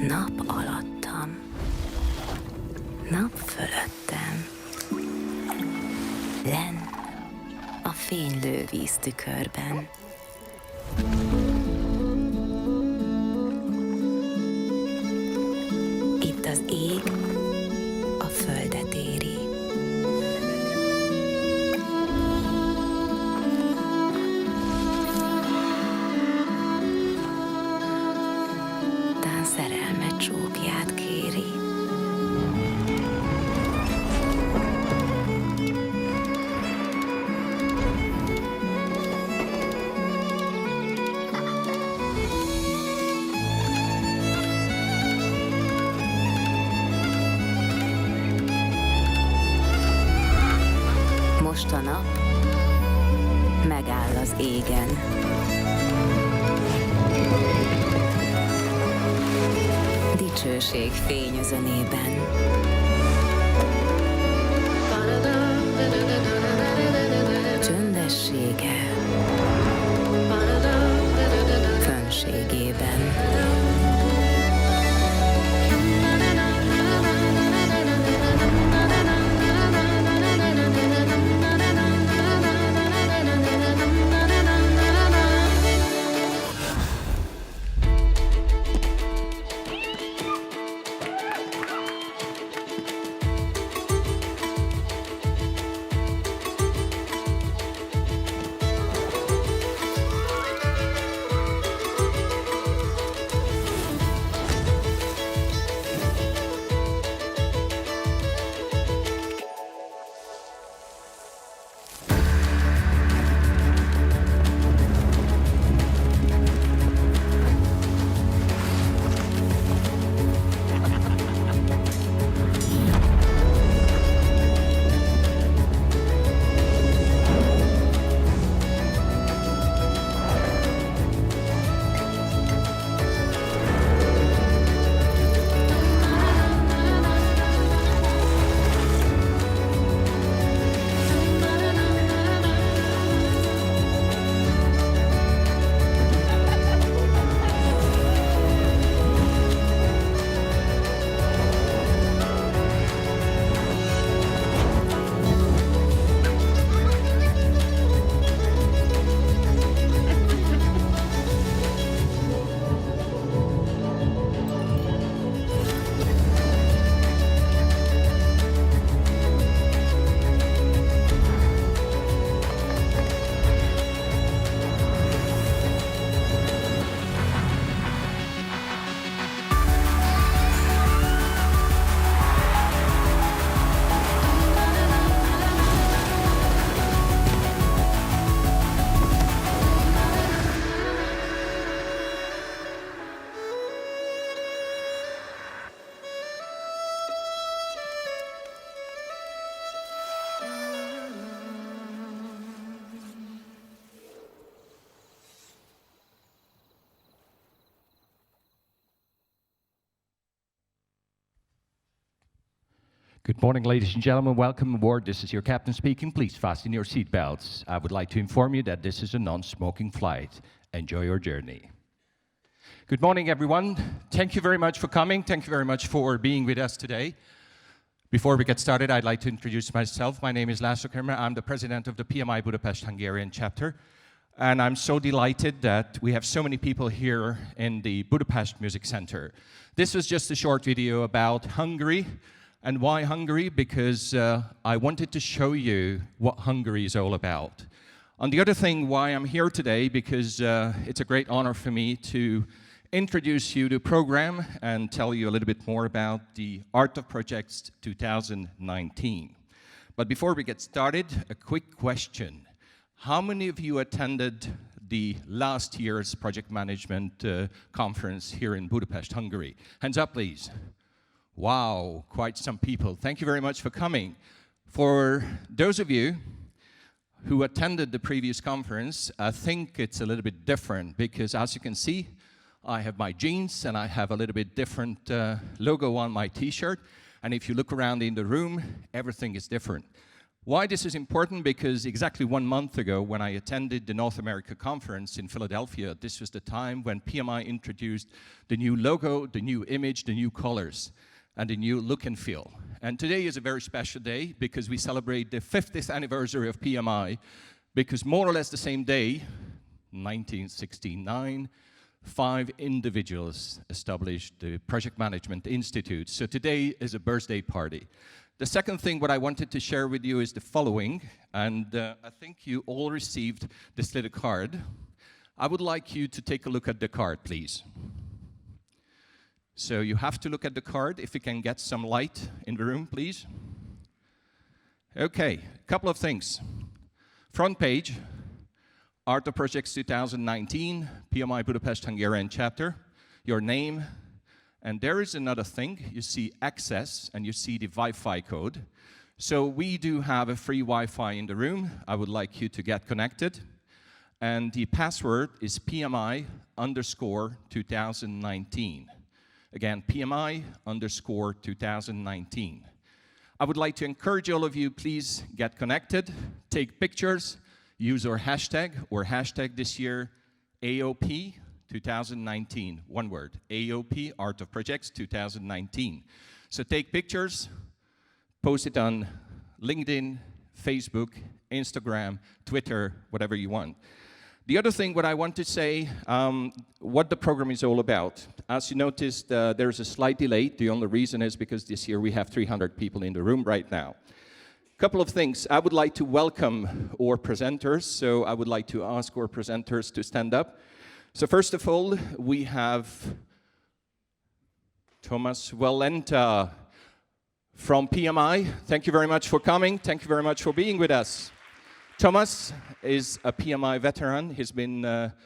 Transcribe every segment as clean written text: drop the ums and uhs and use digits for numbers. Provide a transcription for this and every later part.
Nap alattam, nap fölöttem, lenn a fénylő víztükörben. Itt az ég a földet éri. Tán szerelme csókját kéri. Most a nap megáll az égen. Dicsőség fényözönében. Csöndessége fönségében. Good morning, ladies and gentlemen. Welcome aboard. This is your captain speaking. Please fasten your seatbelts. I would like to inform you that this is a non-smoking flight. Enjoy your journey. Good morning, everyone. Thank you very much for coming. Thank you very much for being with us today. Before we get started, I'd like to introduce myself. My name is László Kermer. I'm the president of the PMI Budapest Hungarian Chapter. And I'm so delighted that we have so many people here in the Budapest Music Center. This was just a short video about Hungary. And why Hungary? Because I wanted to show you what Hungary is all about. On the other thing, why I'm here today, because it's a great honor for me to introduce you to the program and tell you a little bit more about the Art of Projects 2019. But before we get started, a quick question. How many of you attended the last year's project management conference here in Budapest, Hungary? Hands up, please. Wow, quite some people. Thank you very much for coming. For those of you who attended the previous conference, I think it's a little bit different because, as you can see, I have my jeans and I have a little bit different logo on my t-shirt. And if you look around in the room, everything is different. Why this is important? Because exactly 1 month ago, when I attended the North America conference in Philadelphia, this was the time when PMI introduced the new logo, the new image, the new colors, and the new look and feel. And today is a very special day because we celebrate the 50th anniversary of PMI, because more or less the same day, 1969, 5 individuals established the Project Management Institute. So today is a birthday party. The second thing what I wanted to share with you is the following, and I think you all received this little card. I would like you to take a look at the card, please. So you have to look at the card. If you can get some light in the room, please. Okay, a couple of things. Front page, Art of Projects 2019, PMI Budapest Hungarian Chapter, your name, and there is another thing. You see access, and you see the Wi-Fi code. So we do have a free Wi-Fi in the room. I would like you to get connected. And the password is PMI_2019. Again, PMI_2019. I would like to encourage all of you, please get connected, take pictures, use our hashtag, or hashtag this year, AOP 2019, one word, AOP, Art of Projects 2019. So take pictures, post it on LinkedIn, Facebook, Instagram, Twitter, whatever you want. The other thing what I want to say, what the program is all about. As you noticed, there's a slight delay. The only reason is because this year we have 300 people in the room right now. Couple of things. I would like to welcome our presenters, so I would like to ask our presenters to stand up. So first of all, we have Thomas Walenta from PMI. Thank you very much for coming. Thank you very much for being with us. Thomas is a PMI veteran. He's been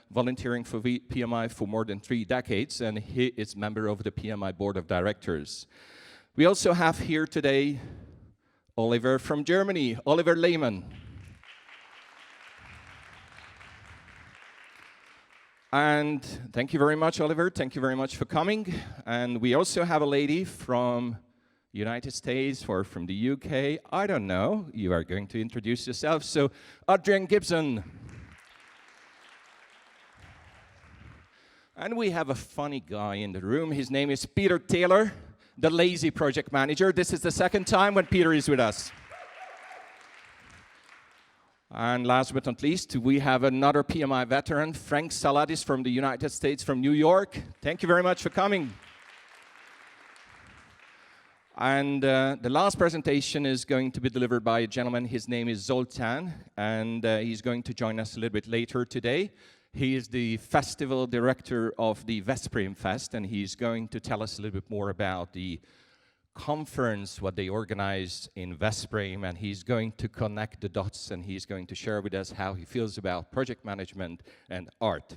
volunteering for PMI for more than 3 decades, and he is member of the PMI Board of Directors. We also have here today Oliver from Germany, Oliver Lehmann. And thank you very much, Oliver. Thank you very much for coming. And we also have a lady from the United States or from the UK. I don't know. You are going to introduce yourself. So, Adrian Gibson. And we have a funny guy in the room. His name is Peter Taylor, the lazy project manager. This is the second time when Peter is with us. And last but not least, we have another PMI veteran, Frank Saladis from the United States, from New York. Thank you very much for coming. And the last presentation is going to be delivered by a gentleman. His name is Zoltán, and he's going to join us a little bit later today. He is the festival director of the Veszprém Fest, and he's going to tell us a little bit more about the conference, what they organize in Veszprém, and he's going to connect the dots, and he's going to share with us how he feels about project management and art.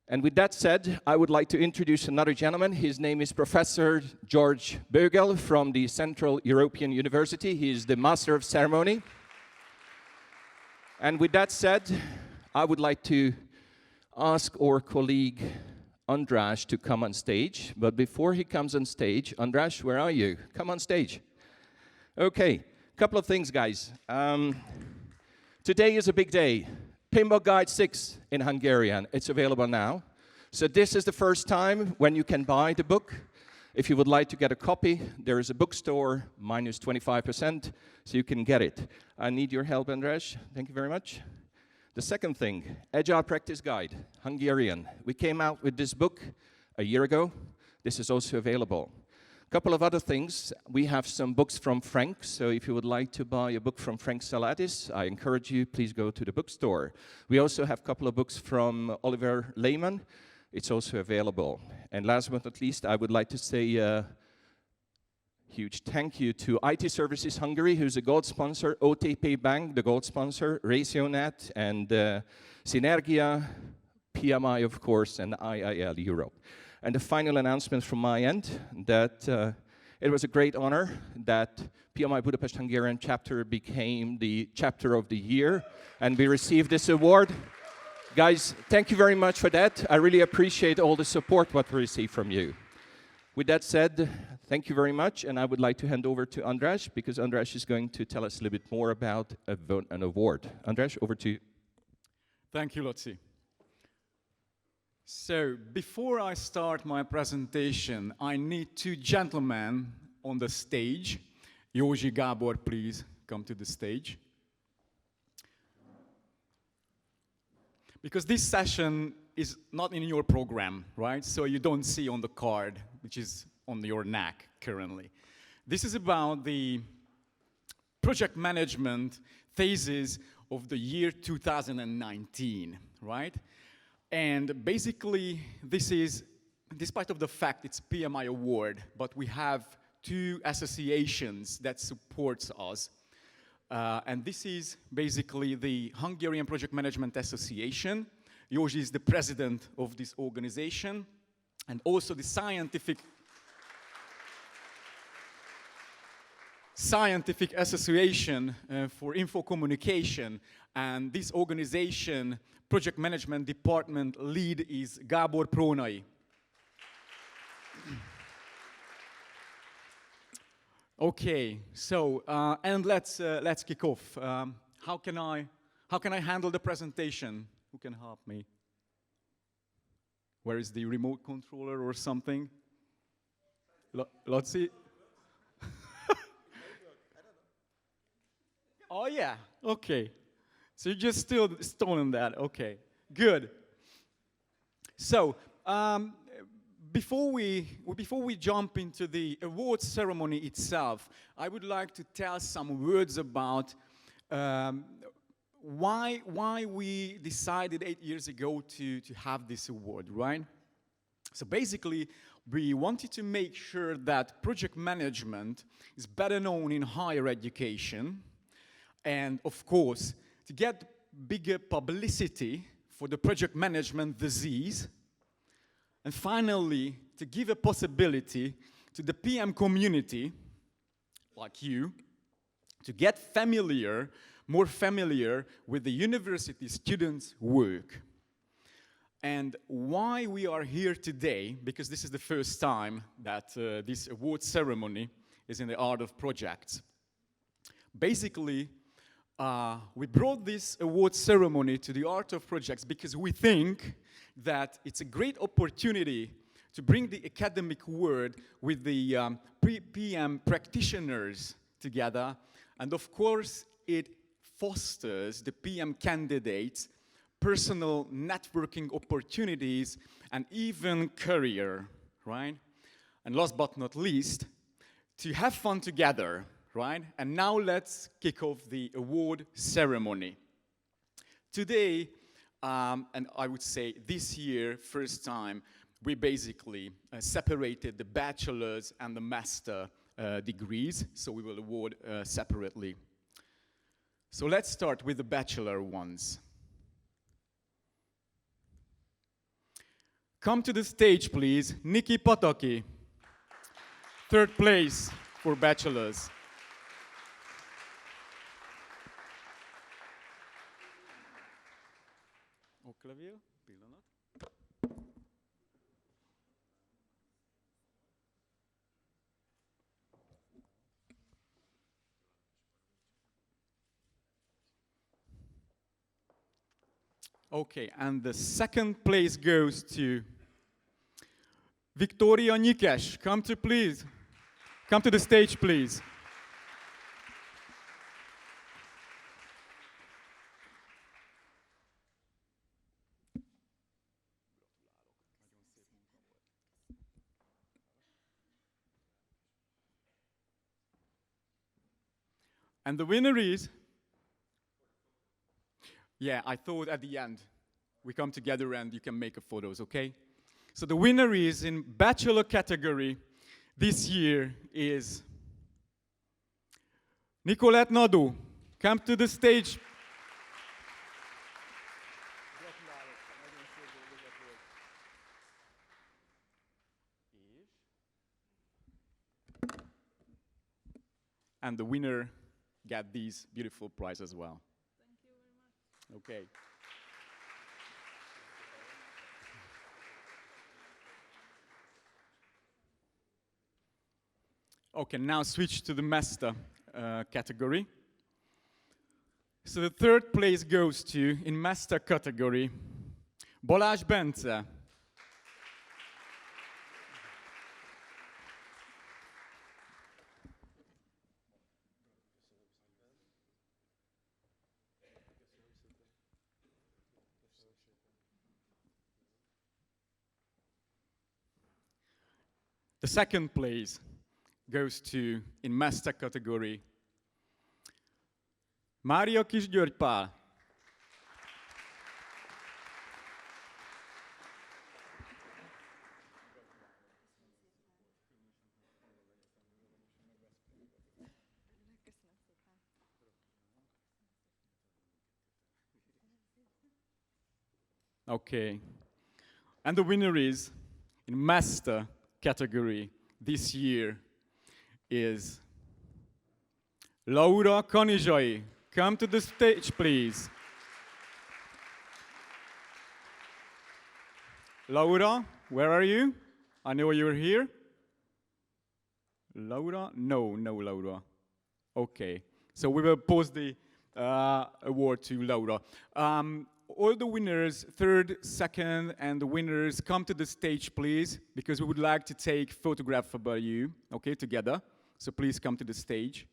And with that said, I would like to introduce another gentleman. His name is Professor George Bögel from the Central European University. He is the Master of Ceremony. And with that said, I would like to ask our colleague András to come on stage, but before he comes on stage, András, where are you? Come on stage. Okay, couple of things, guys. Today is a big day. Pinball Guide 6 in Hungarian. It's available now. So this is the first time when you can buy the book. If you would like to get a copy, there is a bookstore, minus 25%, so you can get it. I need your help, András. Thank you very much. The second thing, Agile Practice Guide, Hungarian. We came out with this book a year ago. This is also available. A couple of other things. We have some books from Frank, so if you would like to buy a book from Frank Saladis, I encourage you, please go to the bookstore. We also have a couple of books from Oliver Lehmann. It's also available. And last but not least, I would like to say huge thank you to IT Services Hungary, who's a gold sponsor, OTP Bank, the gold sponsor, RatioNet, and Synergia, PMI, of course, and IIL Europe. And the final announcement from my end, that it was a great honor that PMI Budapest Hungarian Chapter became the Chapter of the Year, and we received this award. Guys, thank you very much for that. I really appreciate all the support what we received from you. With that said, thank you very much, and I would like to hand over to András, because András is going to tell us a little bit more about an award. András, over to you. Thank you, Lotzi. So, before I start my presentation, I need two gentlemen on the stage. Józsi, Gábor, please come to the stage. Because this session is not in your program, right? So you don't see on the card, which is on your neck currently. This is about the project management phases of the year 2019, right? And basically, this is, despite of the fact it's PMI award, but we have two associations that supports us. And this is basically the Hungarian Project Management Association. Józsi is the president of this organization, and also the Scientific Association for Info Communication. And this organization, Project Management Department lead is Gábor Prónai. Okay, so and let's kick off. How can I handle the presentation? Who can help me? Where is the remote controller or something? Lotzi? Oh yeah, okay. So you just still stolen that, okay. Good. So, before we jump into the award ceremony itself, I would like to tell some words about why we decided 8 years ago to have this award, right? So basically, we wanted to make sure that project management is better known in higher education, and of course, to get bigger publicity for the project management disease, and finally, to give a possibility to the PM community, like you, to get more familiar with the university students' work. And why we are here today, because this is the first time that this award ceremony is in the Art of Projects. Basically, we brought this award ceremony to the Art of Projects because we think that it's a great opportunity to bring the academic world with the PM practitioners together. And of course, it fosters the PM candidates' personal networking opportunities and even career, right? And last but not least, to have fun together, right? And now let's kick off the award ceremony. Today, and I would say this year, first time, we basically separated the bachelor's and the master degrees, so we will award separately. So let's start with the bachelor ones. Come to the stage, please. Nikki Pataki, third place for bachelors. Oklevél, pillanat. Okay, and the second place goes to Victoria Nyikes. Come to the stage, please. And the winner is, yeah, I thought at the end we come together and you can make a photos, okay? So the winner is in bachelor category this year is Nicolette Nadu. Come to the stage. And the winner got these beautiful prizes as well. Thank you very much. Okay. Okay, now switch to the master category. So the third place goes to, in master category, Balázs Bence. The second place goes to, in master category, Mária Kis-György Pál. Okay. And the winner is, in master category this year, is Laura Kanizsai. Come to the stage, please. Laura, where are you? I know you're here. Laura? No, Laura. Okay. So we will post the award to Laura. All the winners, third, second, and the winners, come to the stage, please, because we would like to take photograph about you, okay, together. So please come to the stage.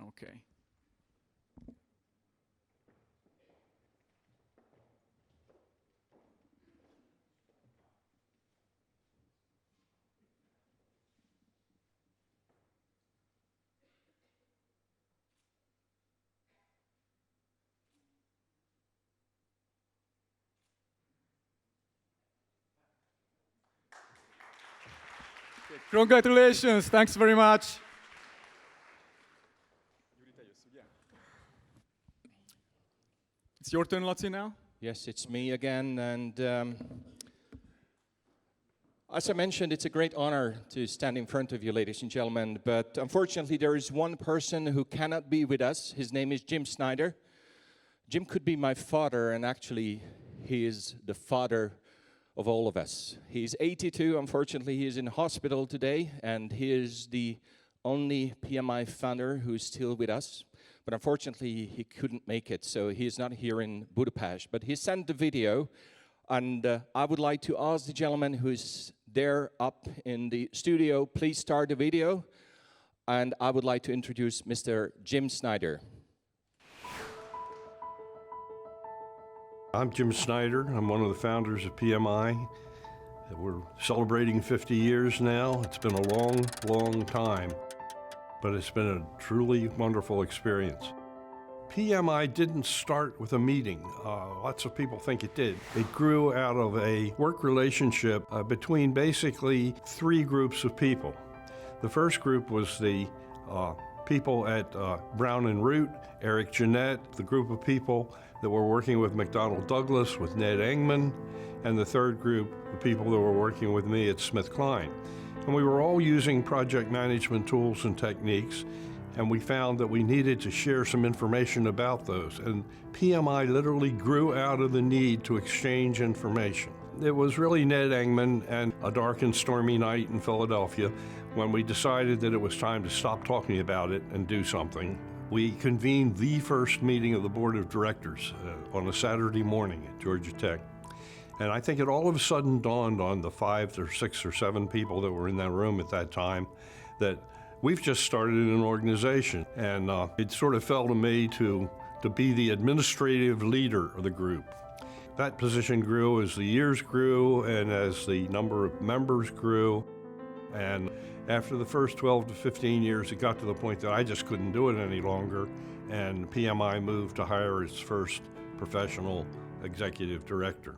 Okay. Congratulations, thanks very much. It's your turn, Laci, now? Yes, it's me again, and as I mentioned, it's a great honor to stand in front of you, ladies and gentlemen, but unfortunately there is one person who cannot be with us. His name is Jim Snyder. Jim could be my father, and actually he is the father of all of us. He's 82, unfortunately he is in hospital today, and he is the only PMI founder who's still with us. But unfortunately, he couldn't make it, so he's not here in Budapest. But he sent the video, and I would like to ask the gentleman who's there up in the studio, please start the video. And I would like to introduce Mr. Jim Snyder. I'm Jim Snyder. I'm one of the founders of PMI. We're celebrating 50 years now. It's been a long, long time, but it's been a truly wonderful experience. PMI didn't start with a meeting. Lots of people think it did. It grew out of a work relationship between basically three groups of people. The first group was the people at Brown and Root, Eric Jeanette, the group of people that were working with McDonnell Douglas, with Ned Engman, and the third group, the people that were working with me at SmithKline. And we were all using project management tools and techniques, and we found that we needed to share some information about those. And PMI literally grew out of the need to exchange information. It was really Ned Engman and a dark and stormy night in Philadelphia when we decided that it was time to stop talking about it and do something. We convened the first meeting of the board of directors on a Saturday morning at Georgia Tech. And I think it all of a sudden dawned on the 5 or 6 or 7 people that were in that room at that time that we've just started an organization. And it sort of fell to me to be the administrative leader of the group. That position grew as the years grew and as the number of members grew. And after the first 12 to 15 years, it got to the point that I just couldn't do it any longer. And PMI moved to hire its first professional executive director.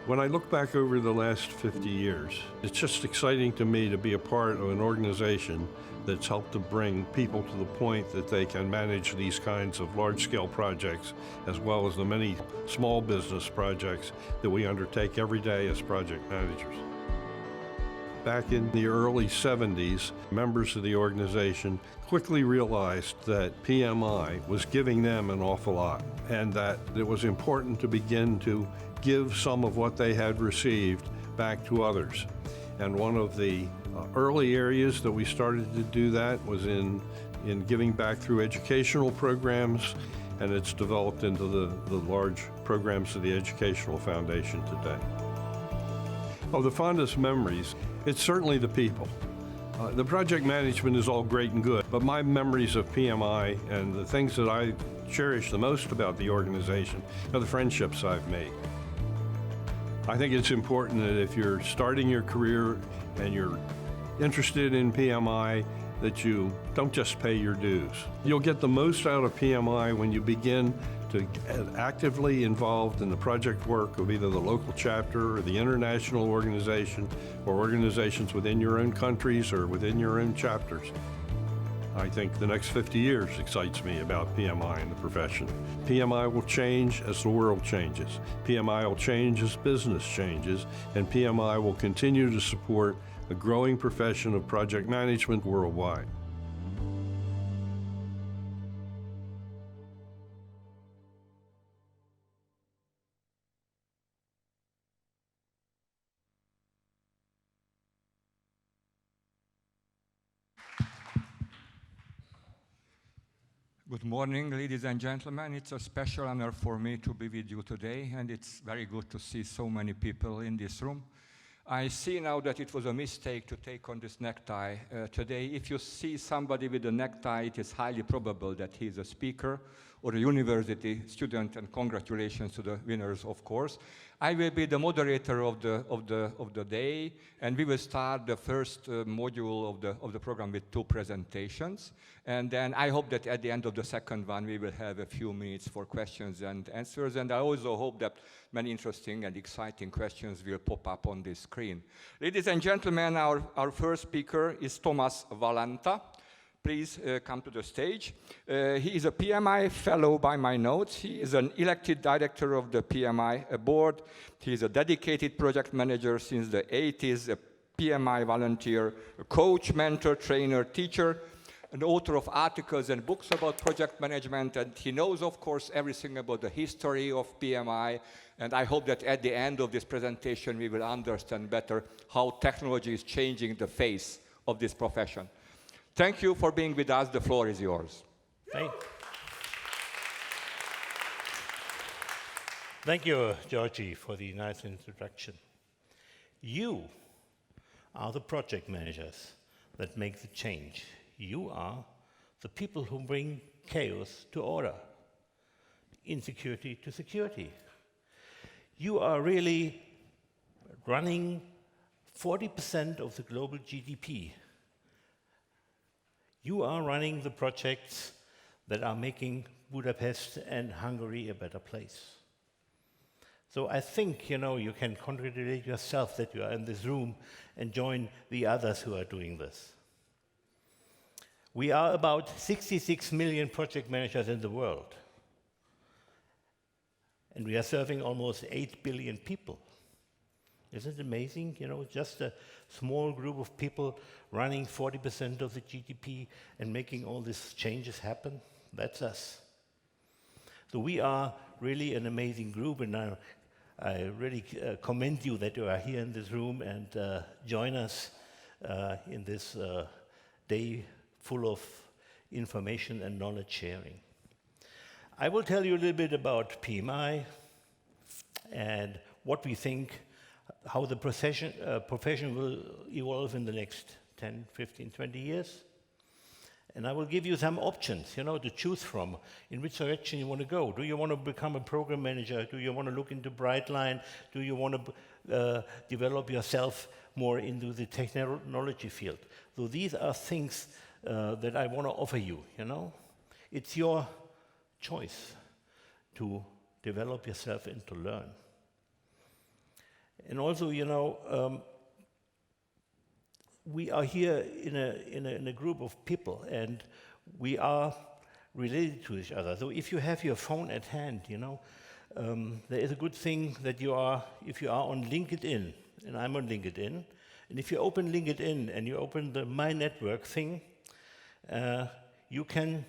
When I look back over the last 50 years, it's just exciting to me to be a part of an organization that's helped to bring people to the point that they can manage these kinds of large-scale projects, as well as the many small business projects that we undertake every day as project managers. Back in the early 70s, members of the organization quickly realized that PMI was giving them an awful lot, and that it was important to begin to give some of what they had received back to others. And one of the early areas that we started to do that was in giving back through educational programs, and it's developed into the large programs of the Educational Foundation today. Of the fondest memories, it's certainly the people. The project management is all great and good, but my memories of PMI and the things that I cherish the most about the organization are the friendships I've made. I think it's important that if you're starting your career and you're interested in PMI, that you don't just pay your dues. You'll get the most out of PMI when you begin to get actively involved in the project work of either the local chapter or the international organization or organizations within your own countries or within your own chapters. I think the next 50 years excites me about PMI and the profession. PMI will change as the world changes. PMI will change as business changes, and PMI will continue to support a growing profession of project management worldwide. Good morning, ladies and gentlemen. It's a special honor for me to be with you today, and it's very good to see so many people in this room. I see now that it was a mistake to take on this necktie today. If you see somebody with a necktie, it is highly probable that he is a speaker or a university student, and congratulations to the winners, of course. I will be the moderator of the day, and we will start the first module of the program with 2 presentations. And then I hope that at the end of the second one, we will have a few minutes for questions and answers. And I also hope that many interesting and exciting questions will pop up on this screen. Ladies and gentlemen, our first speaker is Thomas Walenta. Please come to the stage. He is a PMI Fellow by my notes. He is an elected director of the PMI board. He is a dedicated project manager since the 80s, a PMI volunteer, a coach, mentor, trainer, teacher, an author of articles and books about project management, and he knows, of course, everything about the history of PMI, and I hope that at the end of this presentation we will understand better how technology is changing the face of this profession. Thank you for being with us. The floor is yours. Thank you, Georgie, for the nice introduction. You are the project managers that make the change. You are the people who bring chaos to order, insecurity to security. You are really running 40% of the global GDP. You are running the projects that are making Budapest and Hungary a better place. So I think, you can congratulate yourself that you are in this room and join the others who are doing this. We are about 66 million project managers in the world. And we are serving almost 8 billion people. Isn't it amazing? Just a small group of people running 40% of the GDP and making all these changes happen. That's us. So we are really an amazing group, and I really commend you that you are here in this room and join us in this day full of information and knowledge sharing. I will tell you a little bit about PMI and what we think, how the profession will evolve in the next 10, 15, 20 years. And I will give you some options, to choose from, in which direction you want to go. Do you want to become a program manager? Do you want to look into Brightline? Do you want to develop yourself more into the technology field? So these are things that I want to offer you, It's your choice to develop yourself and to learn. And also, you know, we are here in a group of people, and we are related to each other. So if you have your phone at hand, you know, there is a good thing that if you are on LinkedIn, and I'm on LinkedIn, and if you open LinkedIn and you open the My Network thing, you can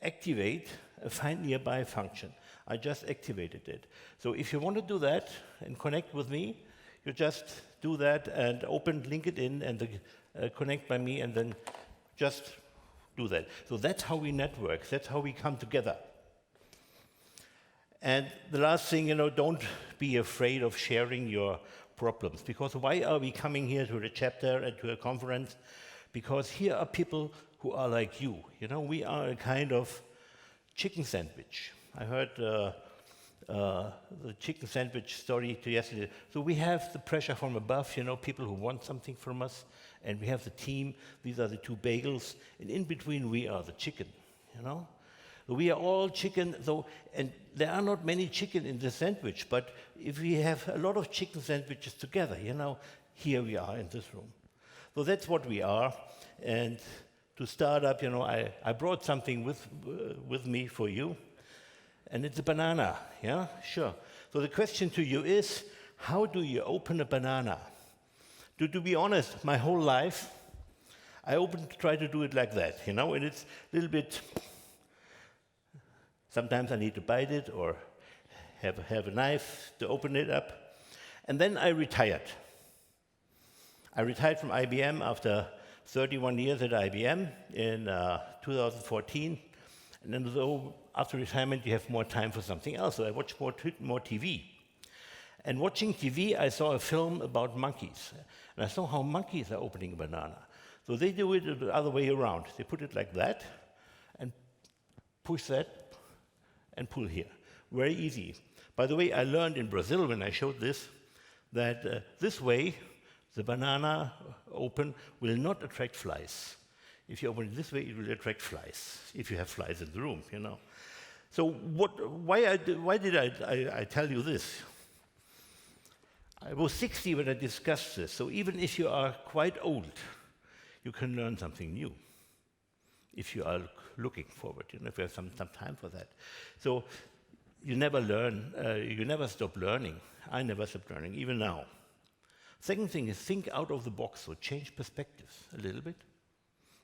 activate a Find Nearby function. I just activated it. So if you want to do that and connect with me, you just do that and open LinkedIn and connect by me, and then just do that. So that's how we network. That's how we come together. And the last thing, you know, don't be afraid of sharing your problems. Because why are we coming here to the chapter and to a conference? Because here are people who are like you. You know, we are a kind of chicken sandwich. I heard the chicken sandwich story yesterday. So we have the pressure from above, you know, people who want something from us, and we have the team. These are the two bagels, and in between we are the chicken, you know. We are all chicken, though, and there are not many chicken in the sandwich, but if we have a lot of chicken sandwiches together, you know, here we are in this room. So that's what we are, and to start up, you know, I brought something with me for you, and it's a banana, yeah? Sure. So the question to you is, how do you open a banana? To be honest, my whole life, I try to do it like that, you know, and it's a little bit. Sometimes I need to bite it or have a knife to open it up. And then I retired. I retired from IBM after 31 years at IBM in 2014. And then after retirement, you have more time for something else. So I watched more TV. And watching TV, I saw a film about monkeys. And I saw how monkeys are opening a banana. So they do it the other way around. They put it like that and push that and pull here. Very easy. By the way, I learned in Brazil when I showed this that this way, the banana open will not attract flies. If you open it this way, it will attract flies, if you have flies in the room, you know. So why did I tell you this? I was 60 when I discussed this, so even if you are quite old, you can learn something new if you are looking forward, you know, if you have some time for that. So you never learn, you never stop learning. I never stop learning, even now. Second thing is think out of the box, so change perspectives a little bit.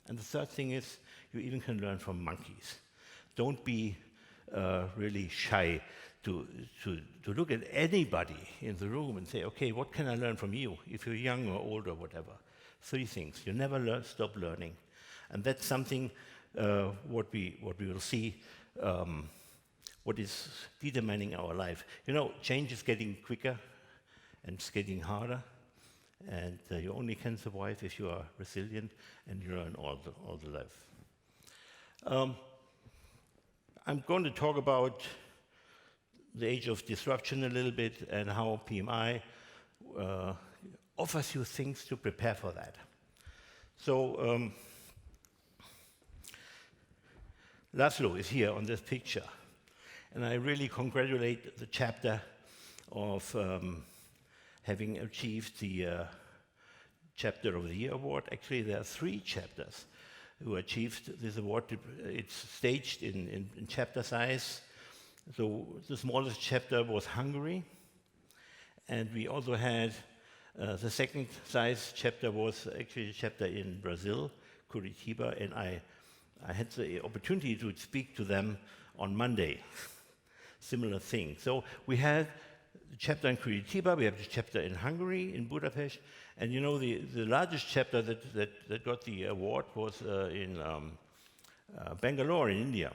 And the third thing is you even can learn from monkeys. Don't be really shy to look at anybody in the room and say, okay, what can I learn from you, if you're young or old or whatever. 3 things. You never stop learning. And that's something what we will see, what is determining our life. You know, change is getting quicker and it's getting harder, and you only can survive if you are resilient and you learn all the life. I'm going to talk about the age of disruption a little bit and how PMI offers you things to prepare for that. So Laszlo is here on this picture, and I really congratulate the chapter of having achieved the Chapter of the Year award. Actually, there are 3 chapters who achieved this award. It's staged in chapter size. So the smallest chapter was Hungary, and we also had the second size chapter was actually a chapter in Brazil, Curitiba, and I had the opportunity to speak to them on Monday. Similar thing. So we had the chapter in Curitiba, we have the chapter in Hungary, in Budapest, and you know the largest chapter that got the award was in Bangalore in India.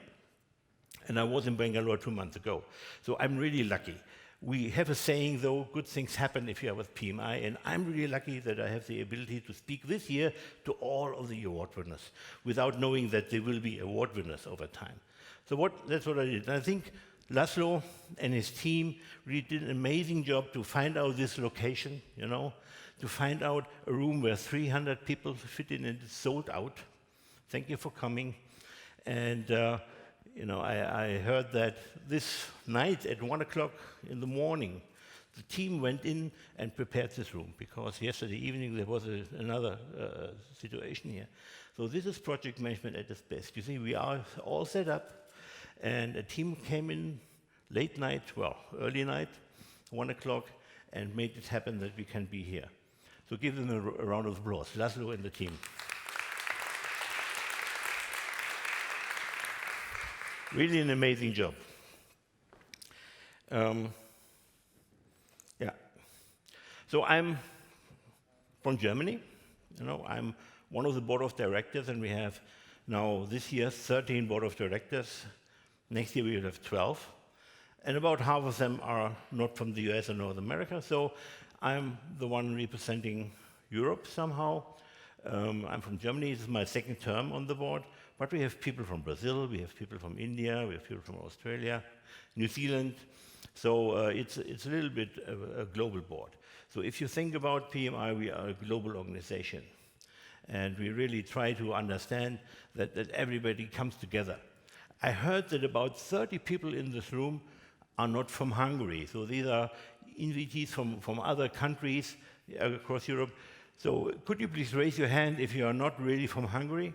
And I was in Bangalore 2 months ago. So I'm really lucky. We have a saying, though, good things happen if you are with PMI, and I'm really lucky that I have the ability to speak this year to all of the award winners without knowing that they will be award winners over time. So that's what I did. And I think Laszlo and his team really did an amazing job to find out this location, you know, to find out a room where 300 people fit in and it's sold out. Thank you for coming. And you know, I heard that this night at 1 o'clock in the morning, the team went in and prepared this room, because yesterday evening there was another situation here. So this is project management at its best. You see, we are all set up, and a team came in late night, well, early night, 1 o'clock, and made it happen that we can be here. So give them a round of applause, Laszlo and the team. Really an amazing job. Yeah. So I'm from Germany. You know, I'm one of the board of directors, and we have now this year 13 board of directors. Next year we will have 12. And about half of them are not from the US or North America. So I'm the one representing Europe somehow. I'm from Germany. This is my second term on the board. But we have people from Brazil, we have people from India, we have people from Australia, New Zealand. So it's a little bit of a global board. So if you think about PMI, we are a global organization. And we really try to understand that everybody comes together. I heard that about 30 people in this room are not from Hungary. So these are invitees from other countries across Europe. So could you please raise your hand if you are not really from Hungary?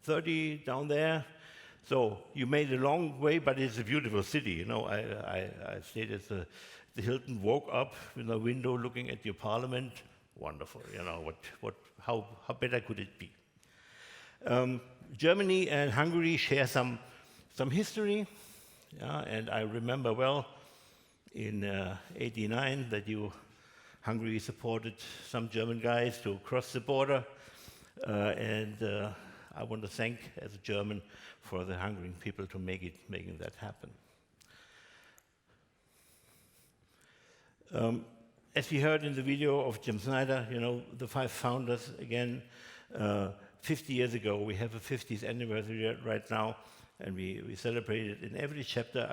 30 down there. So you made a long way, but it's a beautiful city. You know, I stayed at the Hilton, woke up with a window looking at your parliament. Wonderful. You know, how better could it be? Germany and Hungary share some history. Yeah, and I remember well in '89 that Hungary supported some German guys to cross the border, and I want to thank, as a German, for the Hungarian people to making that happen. As we heard in the video of Jim Snyder, you know, the 5 founders, again, 50 years ago, we have a 50th anniversary right now, and we celebrated in every chapter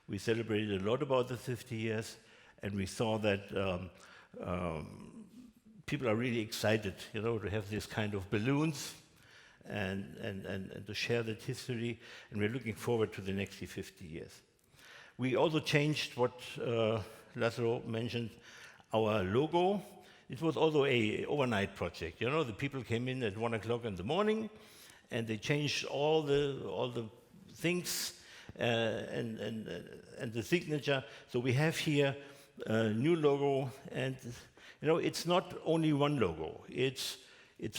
we celebrated a lot about the 50 years, and we saw that people are really excited, you know, to have this kind of balloons and to share that history, and we're looking forward to the next 50 years. We also changed what Laszlo mentioned, our logo. It was also an overnight project. You know, the people came in at 1 o'clock in the morning, and they changed all the things and the signature. So we have here a new logo, and you know, it's not only one logo. It's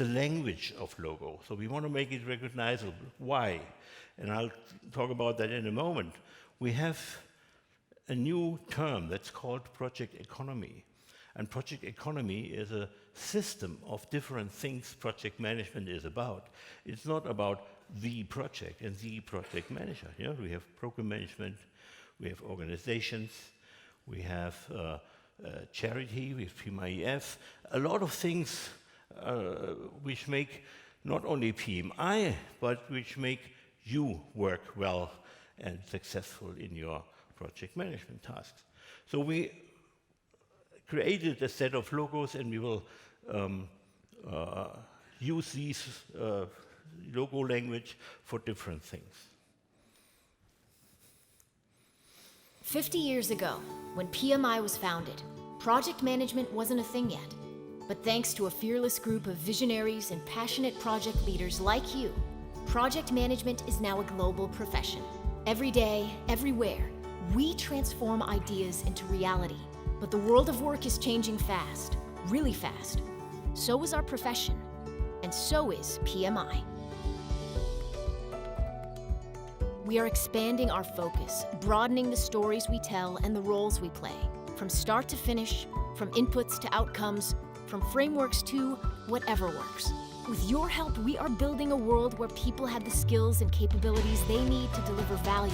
a language of logo. So we want to make it recognizable. Why? And I'll talk about that in a moment. We have a new term that's called project economy. And project economy is a system of different things project management is about. It's not about the project and the project manager. You know, we have program management, we have organizations, we have charity, we have PMIF, a lot of things which make not only PMI, but which make you work well and successful in your project management tasks. So we created a set of logos, and we will use these logo language for different things. 50 years ago, when PMI was founded, project management wasn't a thing yet. But thanks to a fearless group of visionaries and passionate project leaders like you, project management is now a global profession. Every day, everywhere, we transform ideas into reality. But the world of work is changing fast, really fast. So is our profession, and so is PMI. We are expanding our focus, broadening the stories we tell and the roles we play, from start to finish, from inputs to outcomes, from frameworks to whatever works. With your help, we are building a world where people have the skills and capabilities they need to deliver value,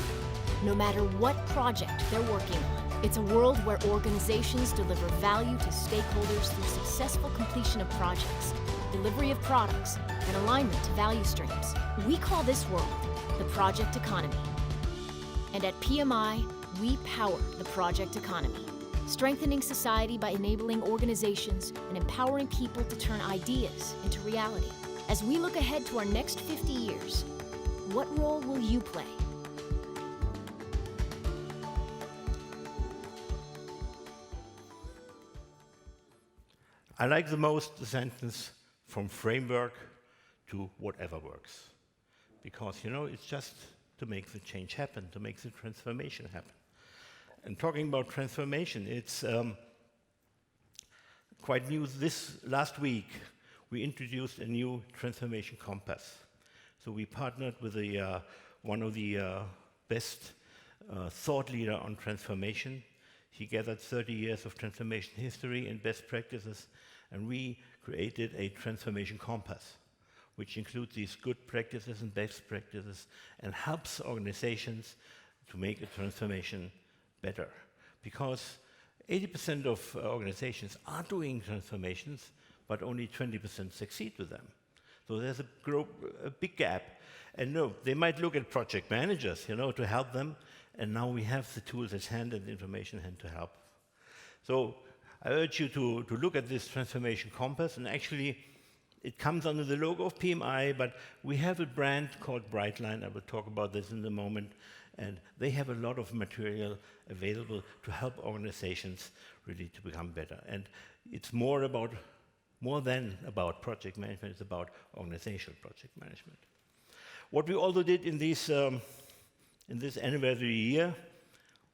no matter what project they're working on. It's a world where organizations deliver value to stakeholders through successful completion of projects, delivery of products, and alignment to value streams. We call this world the project economy. And at PMI, we power the project economy, strengthening society by enabling organizations and empowering people to turn ideas into reality. As we look ahead to our next 50 years, What role will you play? I like the most the sentence from framework to whatever works. Because, it's just to make the change happen, to make the transformation happen. And talking about transformation, it's quite new. This last week, we introduced a new transformation compass. So we partnered with one of the best thought leader on transformation. He gathered 30 years of transformation history and best practices, and we created a transformation compass, which includes these good practices and best practices and helps organizations to make a transformation better. Because 80% of organizations are doing transformations, but only 20% succeed with them. So there's a big gap. And no, they might look at project managers, to help them. And now we have the tools at hand and the information at hand to help. So I urge you to look at this transformation compass. And actually, it comes under the logo of PMI, but we have a brand called Brightline. I will talk about this in a moment. And they have a lot of material available to help organizations really to become better. And it's more than about project management, it's about organizational project management. What we also did in this anniversary year,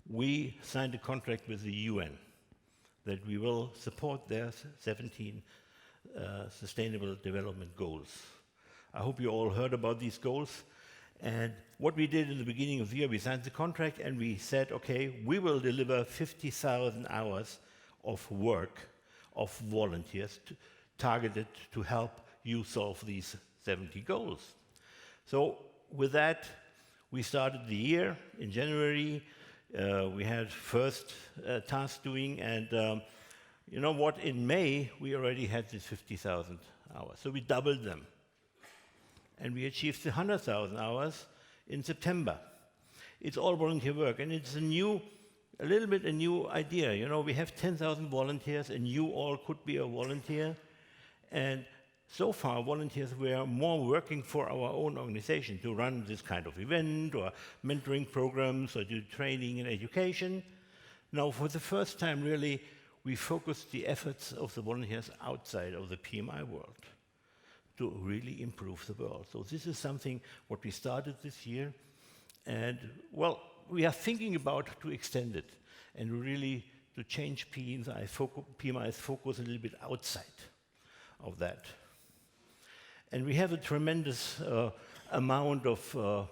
we signed a contract with the UN that we will support their 17 Sustainable Development Goals. I hope you all heard about these goals. And what we did in the beginning of the year, we signed the contract and we said, okay, we will deliver 50,000 hours of work of volunteers targeted to help you solve these 70 goals. So with that, we started the year in January. We had first task doing, and you know what? In May, we already had these 50,000 hours. So we doubled them. And we achieved the 100,000 hours in September. It's all volunteer work, and it's a little bit a new idea. We have 10,000 volunteers, and you all could be a volunteer. And so far, volunteers were more working for our own organization to run this kind of event or mentoring programs or do training and education. Now, for the first time, really, we focused the efforts of the volunteers outside of the PMI world to really improve the world. So this is something what we started this year. And, well, we are thinking about to extend it and really to change PMI's focus a little bit outside of that. And we have a tremendous amount of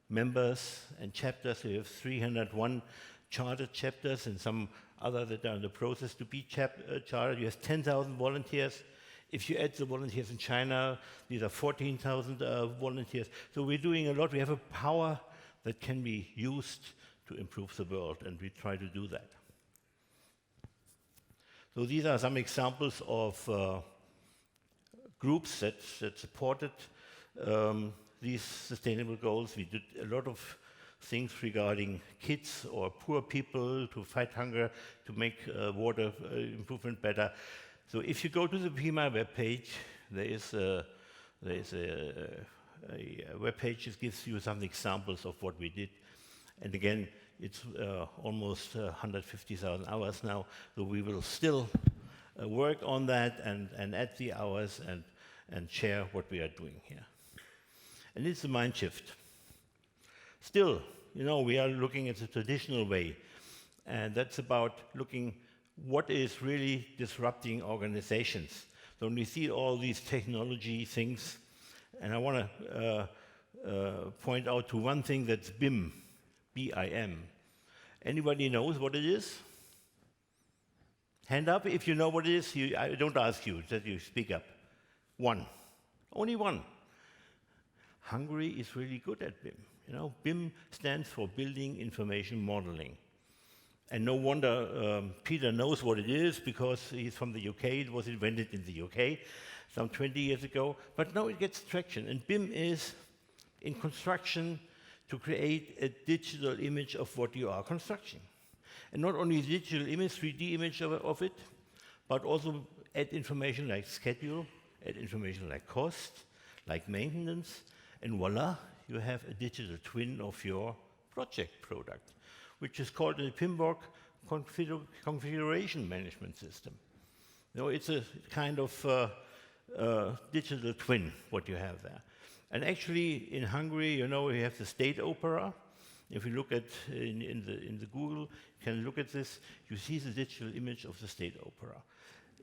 members and chapters. We have 301 chartered chapters and some other that are in the process to be chartered. You have 10,000 volunteers. If you add the volunteers in China, these are 14,000 volunteers. So we're doing a lot. We have a power that can be used to improve the world, and we try to do that. So these are some examples of groups that supported these sustainable goals. We did a lot of things regarding kids or poor people to fight hunger, to make water improvement better. So if you go to the PMI webpage, there is a webpage that gives you some examples of what we did. And again, it's almost 150,000 hours now, so we will still work on that and add the hours and share what we are doing here. And it's a mind shift. Still, we are looking at the traditional way, and that's about looking what is really disrupting organizations. So when we see all these technology things, and I want to point out to one thing that's BIM, B-I-M. Anybody knows what it is? Hand up if you know what it is. I don't ask you, that you speak up. One. Only one. Hungary is really good at BIM. BIM stands for Building Information Modeling. And no wonder Peter knows what it is, because he's from the UK. It was invented in the UK some 20 years ago. But now it gets traction. And BIM is in construction to create a digital image of what you are constructing. And not only digital image, 3D image of it, but also add information like schedule, add information like cost, like maintenance, and voila, you have a digital twin of your project product, which is called a PMBOK configuration management system. You know, it's a kind of digital twin, what you have there. And actually, in Hungary, you know, we have the state opera. If you look at in the Google, you can look at this, you see the digital image of the state opera.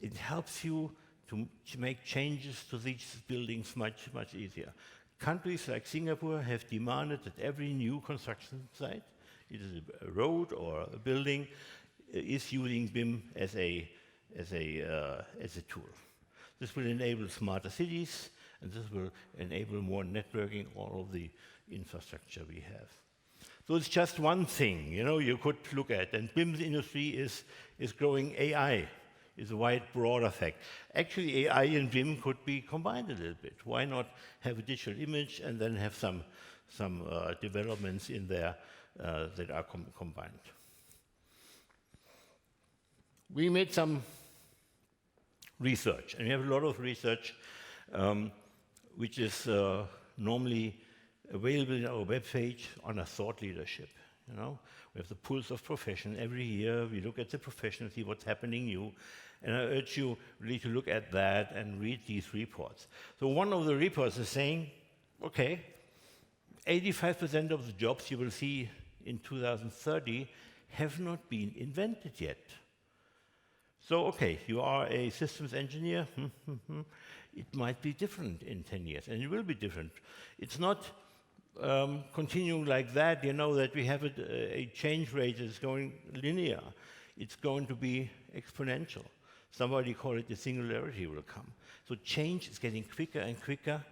It helps you to make changes to these buildings much, much easier. Countries like Singapore have demanded that every new construction site, it is a road or a building, is using BIM as a tool. This will enable smarter cities, and this will enable more networking, all of the infrastructure we have. So it's just one thing, you know, you could look at, and BIM's industry is growing. AI is a wide, broad effect. Actually, AI and BIM could be combined a little bit. Why not have a digital image and then have some developments in there that are combined? We made some research, and we have a lot of research which is normally available in our webpage on a thought leadership. You know, we have the pulse of profession. Every year we look at the profession, see what's happening new, and I urge you really to look at that and read these reports. So one of the reports is saying, okay, 85% of the jobs you will see in 2030 have not been invented yet. So, okay, you are a systems engineer, it might be different in 10 years, and it will be different. It's not continuing like that, you know, that we have a change rate that's going linear. It's going to be exponential. Somebody call it the singularity will come. So change is getting quicker and quicker,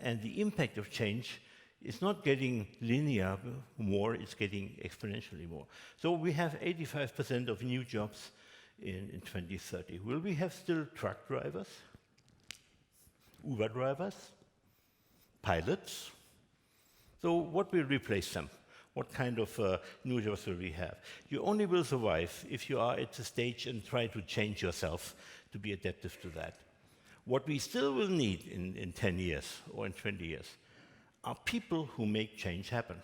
and the impact of change is not getting linear more, it's getting exponentially more. So we have 85% of new jobs in 2030. Will we have still truck drivers, Uber drivers, pilots? So what will replace them? What kind of new jobs will we have? You only will survive if you are at the stage and try to change yourself to be adaptive to that. What we still will need in 10 years or in 20 years are people who make change happen.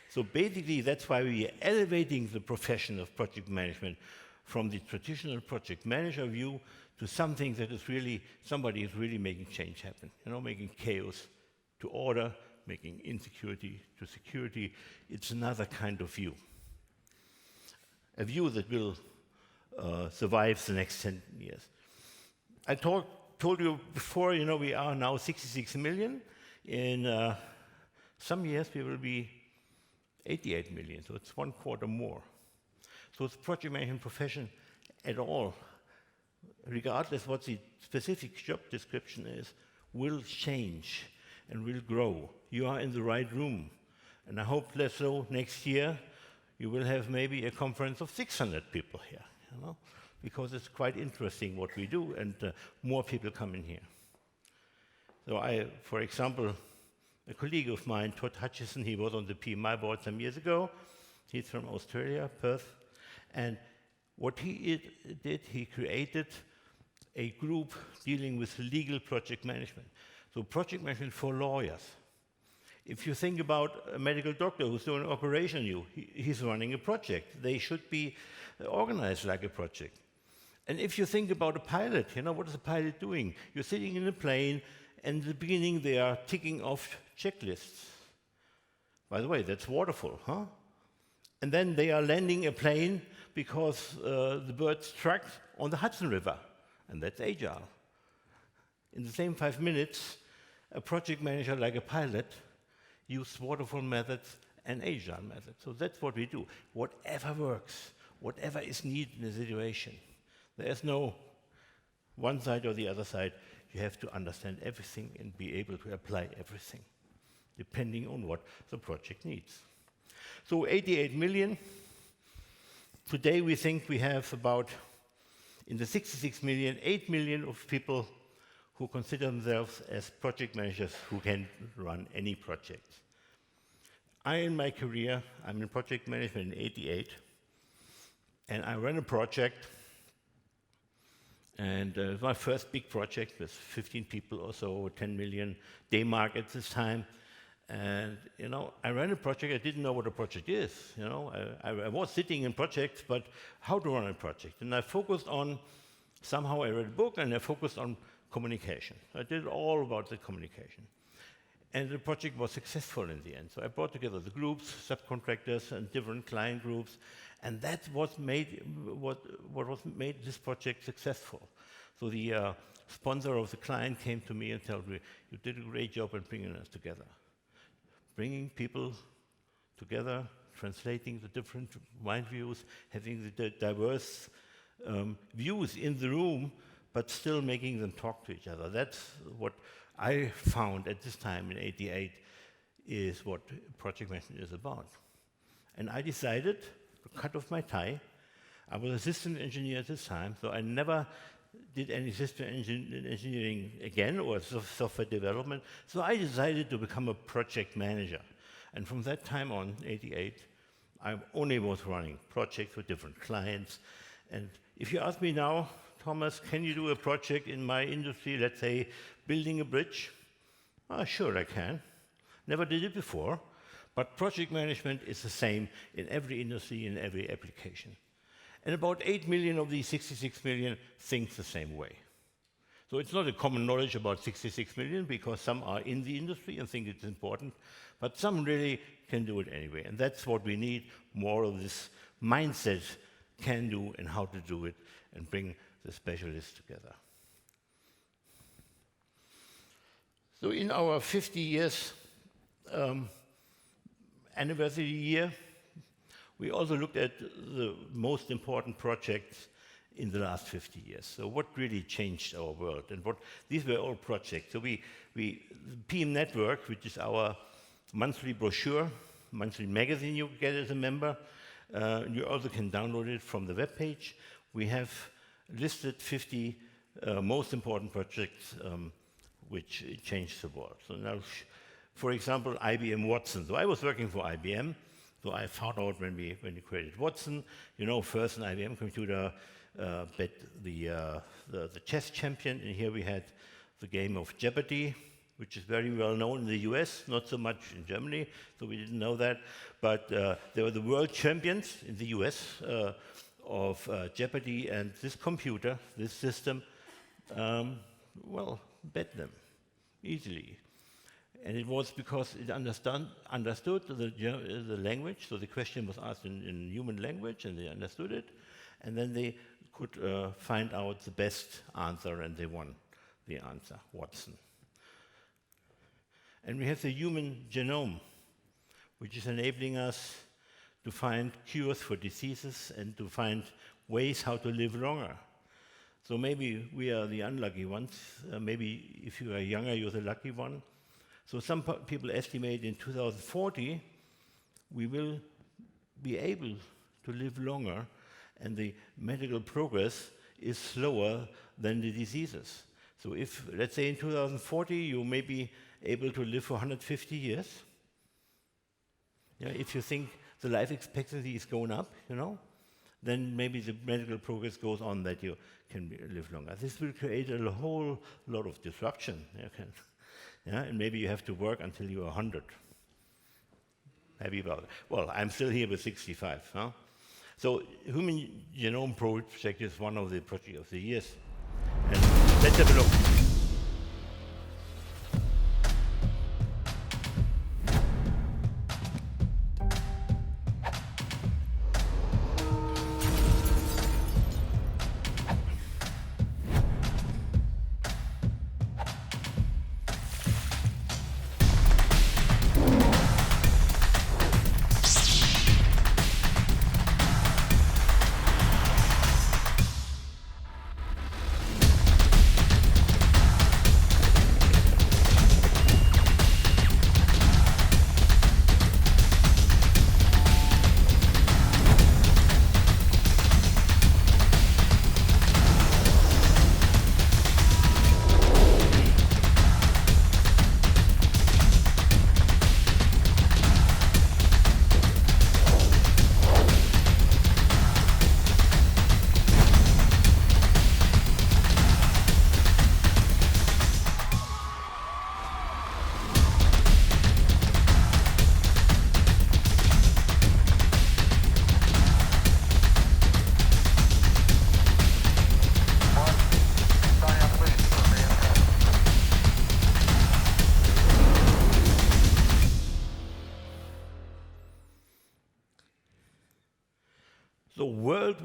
So basically, that's why we are elevating the profession of project management from the traditional project manager view to something that is really, somebody is really making change happen. You know, making chaos to order, making insecurity to security. It's another kind of view. A view that will survive the next 10 years. I told you before, you know, we are now 66 million. In some years, we will be 88 million, so it's 1/4 more. So the project management profession at all, regardless what the specific job description is, will change and will grow. You are in the right room. And I hope that so next year you will have maybe a conference of 600 people here, you know, because it's quite interesting what we do, and more people come in here. So for example, a colleague of mine, Todd Hutchison, he was on the PMI board some years ago. He's from Australia, Perth. And what he did, he created a group dealing with legal project management. So project management for lawyers. If you think about a medical doctor who's doing an operation on you, he's running a project. They should be organized like a project. And if you think about a pilot, you know, what is a pilot doing? You're sitting in a plane, and in the beginning they are ticking off checklists. By the way, that's waterfall, huh? And then they are landing a plane because the bird struck on the Hudson River, and that's agile. In the same 5 minutes, a project manager like a pilot uses waterfall methods and agile methods. So that's what we do. Whatever works, whatever is needed in a situation. There's no one side or the other side. You have to understand everything and be able to apply everything, depending on what the project needs. So 88 million. Today we think we have about, in the 66 million, 8 million of people who consider themselves as project managers who can run any project. In my career, I'm in project management in '88, and I ran a project, and it was my first big project with 15 people or so, 10 million day mark at this time, And, you know, I ran a project, I didn't know what a project is, you know. I was sitting in projects, but how to run a project. And I focused on, somehow I read a book, and I focused on communication. I did all about the communication. And the project was successful in the end. So I brought together the groups, subcontractors, and different client groups, and that's what made this project successful. So the sponsor of the client came to me and told me, "You did a great job in bringing us together." Bringing people together, translating the different mind views, having the diverse views in the room, but still making them talk to each other. That's what I found at this time in '88 is what project management is about. And I decided to cut off my tie. I was a system engineer at this time, so I never did any system engineering again or software development. So I decided to become a project manager. And from that time on, '88, I only was running projects with different clients. And if you ask me now, Thomas, can you do a project in my industry, let's say building a bridge? Sure I can. Never did it before. But project management is the same in every industry, in every application. And about 8 million of these 66 million think the same way. So it's not a common knowledge about 66 million, because some are in the industry and think it's important, but some really can do it anyway. And that's what we need, more of this mindset, can do and how to do it, and bring the specialists together. So in our 50 years anniversary year, we also looked at the most important projects in the last 50 years. So what really changed our world? And these were all projects. So the PM Network, which is our monthly brochure, monthly magazine you get as a member, you also can download it from the webpage. We have listed 50 most important projects which changed the world. So now, for example, IBM Watson. So I was working for IBM. So I found out when we created Watson, you know, first an IBM computer bet the chess champion, and here we had the game of Jeopardy, which is very well known in the US, not so much in Germany, so we didn't know that. But they were the world champions in the US of Jeopardy, and this computer, this system, bet them easily. And it was because it understood the language, so the question was asked in human language, and they understood it, and then they could find out the best answer, and they won the answer, Watson. And we have the human genome, which is enabling us to find cures for diseases and to find ways how to live longer. So maybe we are the unlucky ones. Maybe if you are younger, you're the lucky one. So some people estimate in 2040, we will be able to live longer, and the medical progress is slower than the diseases. So if, let's say in 2040, you may be able to live for 150 years, if you think the life expectancy is going up, you know, then maybe the medical progress goes on that you can live longer. This will create a whole lot of disruption. And maybe you have to work until you're 100. Happy about it. Well, I'm still here with 65. Huh? So Human Genome Project is one of the projects of the years. And let's have a look.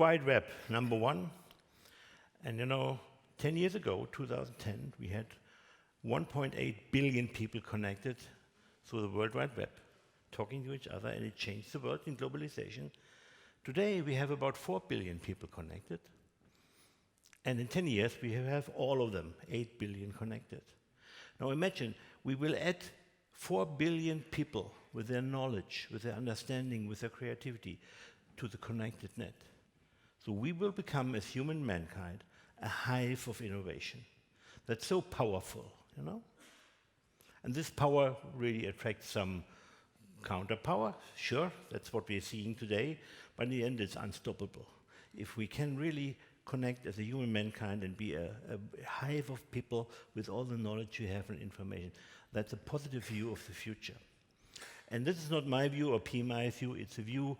Wide Web, number one. And 10 years ago, 2010, we had 1.8 billion people connected through the World Wide Web, talking to each other, and it changed the world in globalization. Today, we have about 4 billion people connected. And in 10 years, we have all of them, 8 billion connected. Now imagine, we will add 4 billion people with their knowledge, with their understanding, with their creativity to the connected net. So we will become, as human mankind, a hive of innovation that's so powerful, And this power really attracts some counterpower. Sure, that's what we're seeing today, but in the end, it's unstoppable. If we can really connect as a human mankind and be a hive of people with all the knowledge you have and information, that's a positive view of the future. And this is not my view or PMI's view, it's a view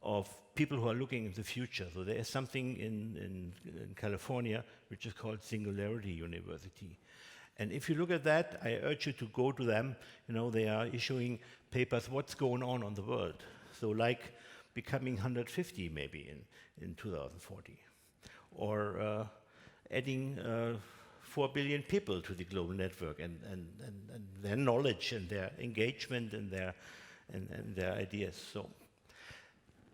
of people who are looking at the future. So there is something in California which is called Singularity University. And if you look at that, I urge you to go to them. They are issuing papers, what's going on the world. So like becoming 150 maybe in 2040. Or adding 4 billion people to the global network and their knowledge and their engagement and their ideas.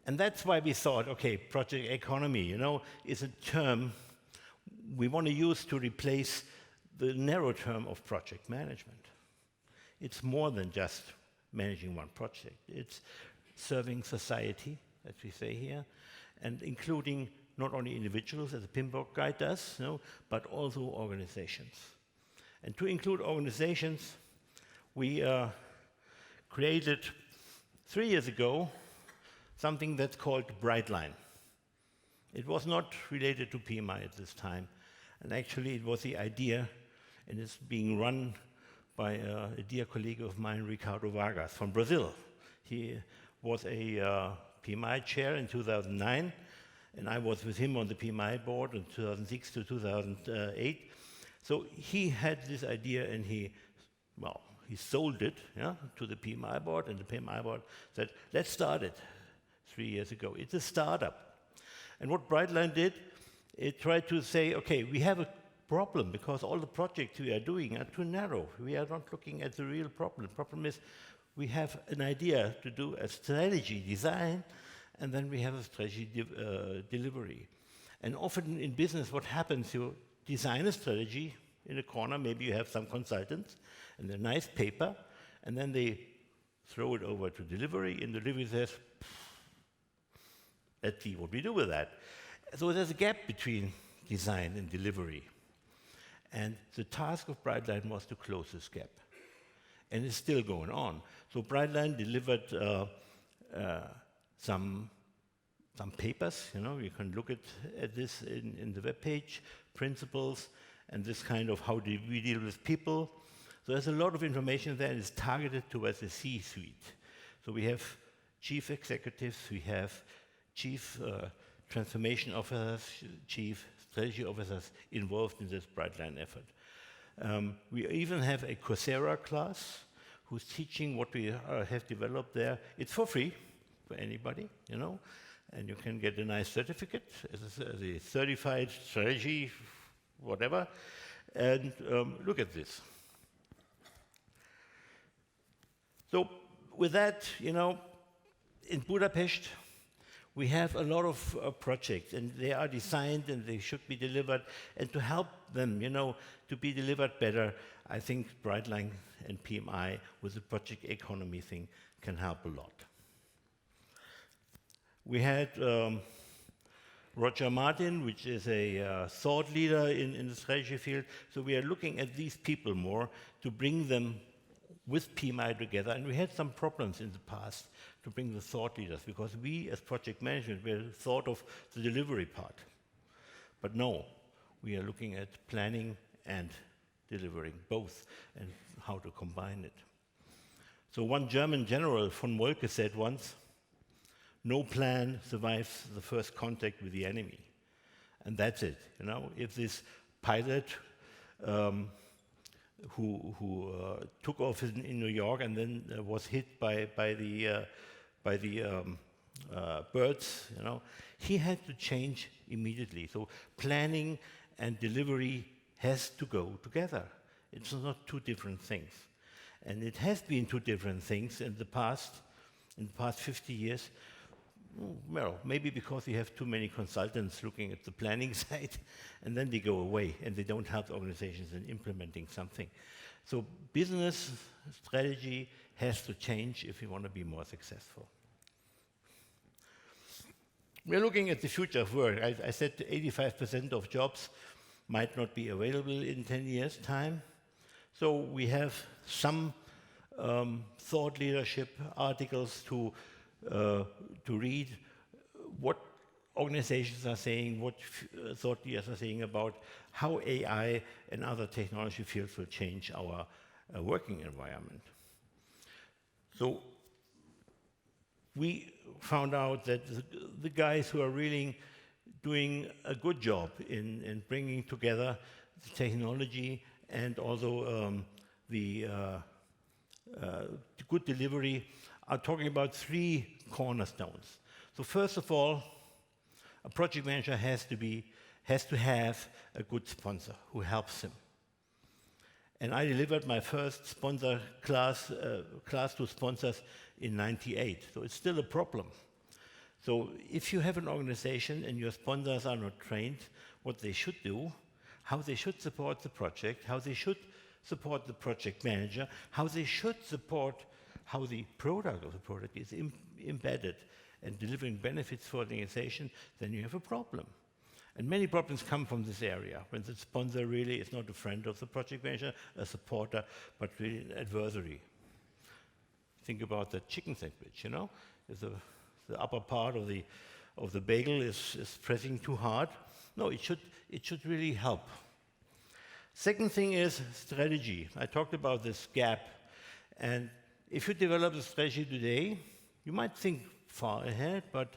And that's why we thought, okay, project economy, is a term we want to use to replace the narrow term of project management. It's more than just managing one project. It's serving society, as we say here, and including not only individuals, as the PMBOK guide does, but also organizations. And to include organizations, we created 3 years ago something that's called Brightline. It was not related to PMI at this time, and actually it was the idea, and it's being run by a dear colleague of mine, Ricardo Vargas from Brazil. He was a PMI chair in 2009, and I was with him on the PMI board in 2006 to 2008. So he had this idea, and he sold it to the PMI board, and the PMI board said, let's start it 3 years ago. It's a startup. And what Brightline did, it tried to say, okay, we have a problem because all the projects we are doing are too narrow. We are not looking at the real problem. The problem is we have an idea to do a strategy design, and then we have a strategy delivery. And often in business, what happens, you design a strategy in a corner, maybe you have some consultants, and a nice paper, and then they throw it over to delivery, and delivery says, let's see what we do with that. So there's a gap between design and delivery. And the task of Brightline was to close this gap. And it's still going on. So Brightline delivered some papers. You can look at this in the web page, principles, and this kind of how do we deal with people. So there's a lot of information there, and it's targeted towards the C-suite. So we have chief executives, we have chief transformation officers, chief strategy officers involved in this Brightline effort. We even have a Coursera class who's teaching what we have developed there. It's for free for anybody, and you can get a nice certificate as a certified strategy, whatever. And look at this. So with that, in Budapest, we have a lot of projects, and they are designed and they should be delivered. And to help them, to be delivered better, I think Brightline and PMI with the project economy thing can help a lot. We had Roger Martin, which is a thought leader in the strategy field. So we are looking at these people more to bring them with PMI together. And we had some problems in the past to bring the thought leaders, because we, as project management, we thought of the delivery part. But no, we are looking at planning and delivering both, and how to combine it. So one German general, von Moltke, said once, no plan survives the first contact with the enemy. And that's it. If this pilot who took off in New York and then was hit by the birds, he had to change immediately. So planning and delivery has to go together. It's not two different things. And it has been two different things in the past 50 years. Well, maybe because we have too many consultants looking at the planning side, and then they go away, and they don't help organizations in implementing something. So business strategy has to change if we want to be more successful. We're looking at the future of work. I said 85% of jobs might not be available in 10 years' time. So we have some thought leadership articles to read, what organizations are saying, what thought leaders are saying about how AI and other technology fields will change our working environment. So we found out that the guys who are really doing a good job in bringing together the technology and also the good delivery are talking about three cornerstones. So first of all, a project manager has to have a good sponsor who helps him. And I delivered my first sponsor class to sponsors in '98, so it's still a problem. So if you have an organization and your sponsors are not trained, what they should do, how they should support the project, how they should support the project manager, how they should support how the product of the product is embedded and delivering benefits for the organization, then you have a problem. And many problems come from this area, when the sponsor really is not a friend of the project manager, a supporter, but really an adversary. Think about the chicken sandwich, If the upper part of the bagel is pressing too hard. No, it should really help. Second thing is strategy. I talked about this gap. And if you develop a strategy today, you might think far ahead, but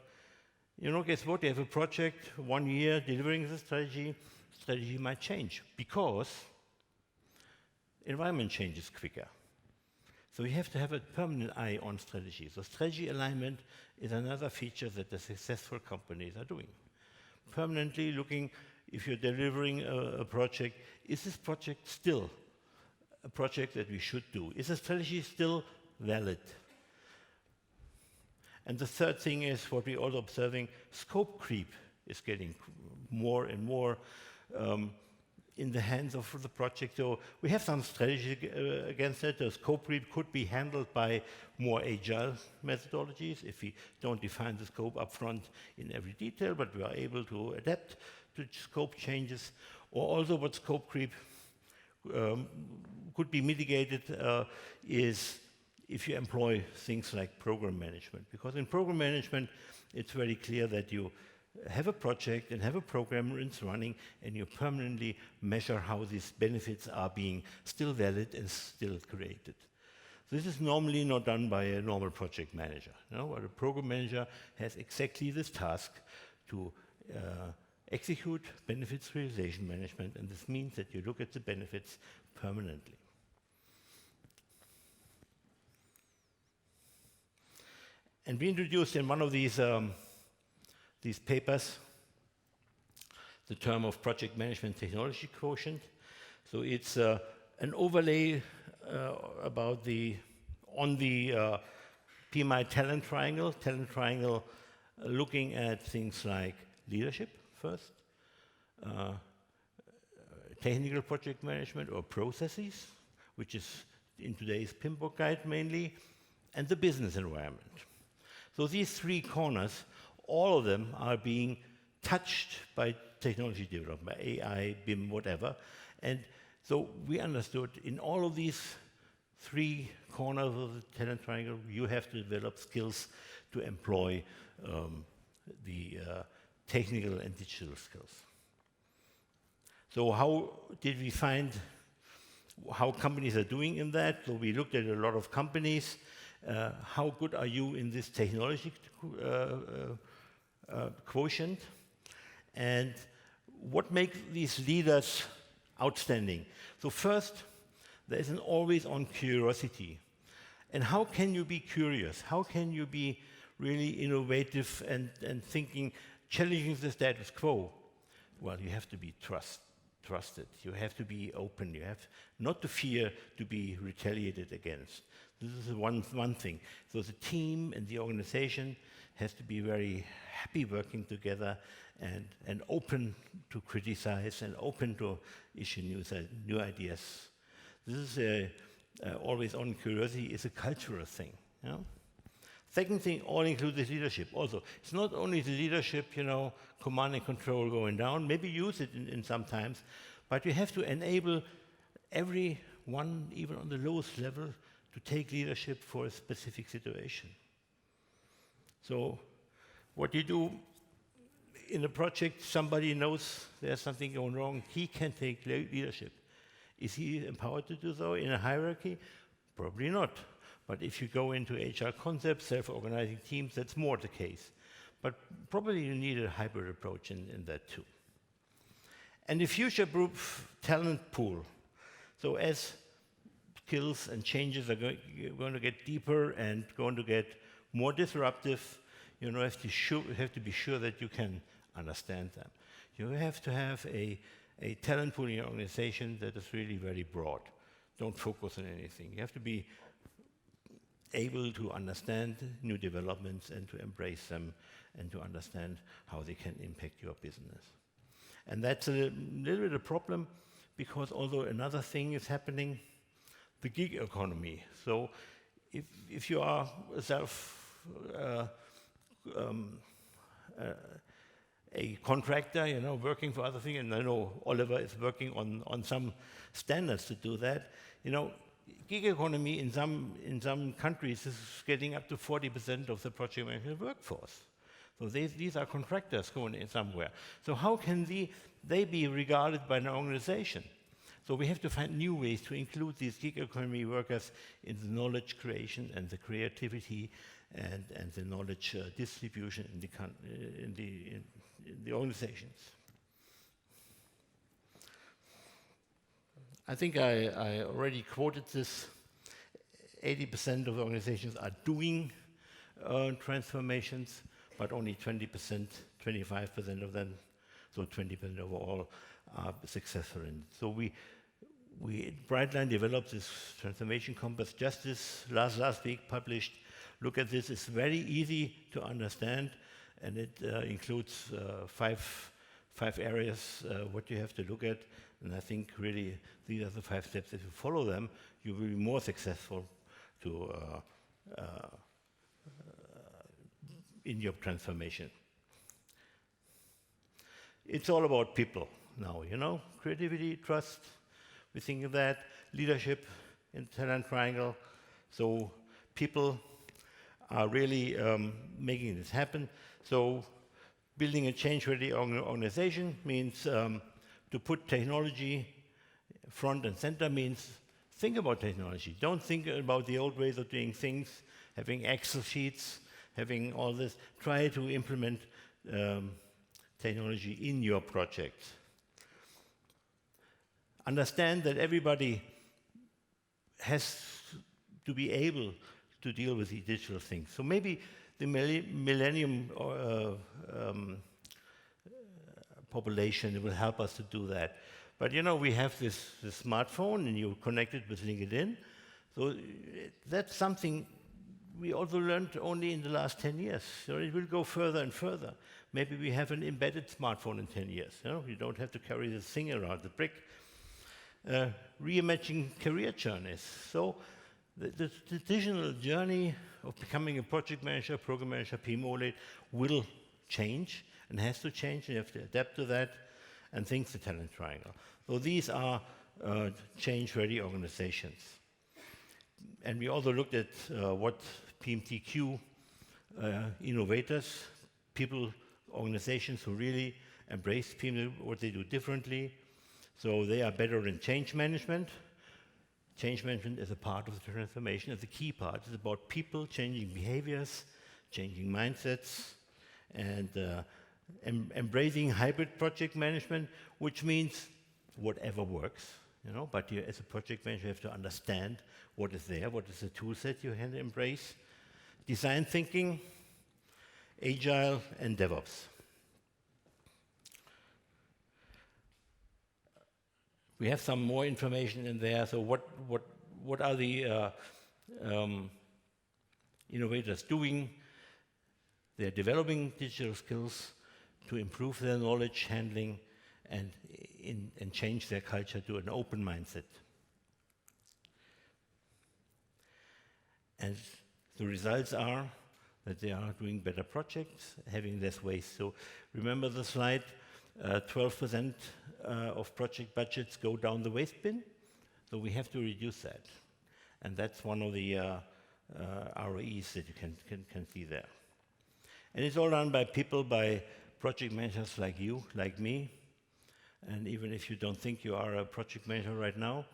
guess what? You have a project, 1 year delivering the strategy might change because environment changes quicker. So you have to have a permanent eye on strategy. So strategy alignment is another feature that the successful companies are doing. Permanently looking, if you're delivering a project, is this project still a project that we should do? Is the strategy still valid? And the third thing is what we're also observing, scope creep is getting more and more in the hands of the project. So we have some strategy against it. The scope creep could be handled by more agile methodologies if we don't define the scope upfront in every detail, but we are able to adapt to scope changes. Or also what scope creep could be mitigated is if you employ things like program management. Because in program management, it's very clear that you have a project and have a program it's running, and you permanently measure how these benefits are being still valid and still created. This is normally not done by a normal project manager. But a program manager has exactly this task to execute benefits realization management, and this means that you look at the benefits permanently. And we introduced in one of these papers the term of project management technology quotient. So it's an overlay on the PMI talent triangle, looking at things like leadership first, technical project management or processes, which is in today's PMBOK guide mainly, and the business environment. So these three corners, all of them are being touched by technology development, by AI, BIM, whatever. And so we understood in all of these three corners of the talent triangle, you have to develop skills to employ the technical and digital skills. So how did we find how companies are doing in that? So we looked at a lot of companies. How good are you in this technology quotient? And what makes these leaders outstanding? So first, there is an always-on curiosity. And how can you be curious? How can you be really innovative and thinking, challenging the status quo, well, you have to be trusted. You have to be open. You have not to fear to be retaliated against. This is one thing. So the team and the organization has to be very happy working together and open to criticize and open to issue new ideas. This is always on curiosity is a cultural thing. You know? Second thing, all-inclusive leadership. Also, it's not only the leadership, command and control going down. Maybe use it in some times, but you have to enable everyone, even on the lowest level, to take leadership for a specific situation. So, what you do in a project, somebody knows there's something going wrong. He can take leadership. Is he empowered to do so in a hierarchy? Probably not. But if you go into HR concepts, self-organizing teams, that's more the case. But probably you need a hybrid approach in that too. And the future-proof talent pool. So as skills and changes are going to get deeper and going to get more disruptive, you have to be sure that you can understand them. You have to have a talent pool in your organization that is really very broad. Don't focus on anything. You have to be able to understand new developments and to embrace them and to understand how they can impact your business. And that's a little bit of a problem because although another thing is happening, the gig economy. So if you are a contractor, working for other things, and I know Oliver is working on some standards to do that, gig economy in some countries is getting up to 40% of the project management workforce. So these are contractors going in somewhere. So how can they be regarded by an organization? So we have to find new ways to include these gig economy workers in the knowledge creation and the creativity and the knowledge distribution in the organizations. I think I already quoted this. 80% of organizations are doing transformations, but only 20%, 25% of them, so 20% overall, are successful in it. So we Brightline developed this transformation compass just this last week, published. Look at this, it's very easy to understand, and it includes five areas what you have to look at. And I think really these are the 5 steps. If you follow them, you will be more successful in your transformation. It's all about people now, creativity, trust. We think of that, leadership in the talent triangle. So people are really making this happen. So building a change-ready organization means to put technology front and center means think about technology. Don't think about the old ways of doing things, having Excel sheets, having all this. Try to implement technology in your project. Understand that everybody has to be able to deal with these digital things. So maybe the millennium population will help us to do that. But we have this smartphone and you connect it with LinkedIn. So that's something we also learned only in the last 10 years. So it will go further and further. Maybe we have an embedded smartphone in 10 years. You don't have to carry this thing around, the brick. Reimagining career journeys. So the traditional journey of becoming a project manager, program manager, PMO lead will change and has to change. You have to adapt to that and think the talent triangle. So these are change-ready organizations. And we also looked at what PMTQ innovators, people, organizations who really embrace PMT, what they do differently. So they are better in change management. Change management is a part of the transformation, it's a key part. It's about people changing behaviors, changing mindsets, and embracing hybrid project management, which means whatever works. But you, as a project manager, you have to understand what is there, what is the tool set you can embrace. Design thinking, Agile, and DevOps. We have some more information in there. So what are the innovators doing? They're developing digital skills to improve their knowledge handling and change their culture to an open mindset. And the results are that they are doing better projects, having less waste. So remember the slide, 12% of project budgets go down the waste bin. So we have to reduce that. And that's one of the ROEs that you can see there. And it's all done by people, by project managers like you, like me. And even if you don't think you are a project manager right now,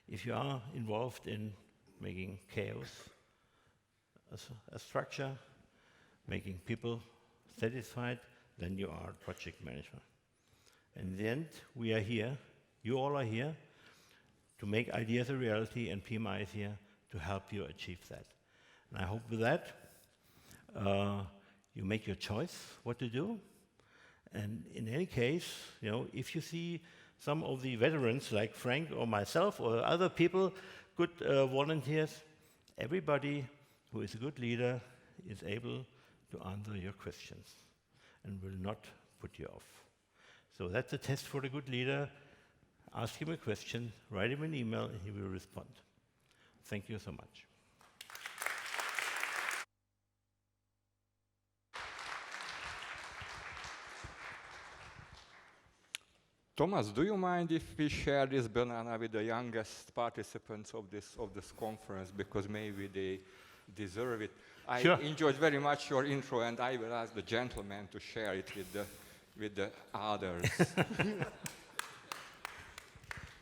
if you are involved in making chaos a structure, making people satisfied, then you are a project manager. In the end, we are here, you all are here, to make ideas a reality, and PMI is here to help you achieve that. And I hope with that, you make your choice what to do. And in any case, if you see some of the veterans like Frank or myself or other people, good volunteers, everybody who is a good leader is able to answer your questions and will not put you off. So that's a test for a good leader. Ask him a question, write him an email, and he will respond. Thank you so much. Thomas, do you mind if we share this banana with the youngest participants of this conference, because maybe they deserve it? Sure. I enjoyed very much your intro, and I will ask the gentleman to share it with the others.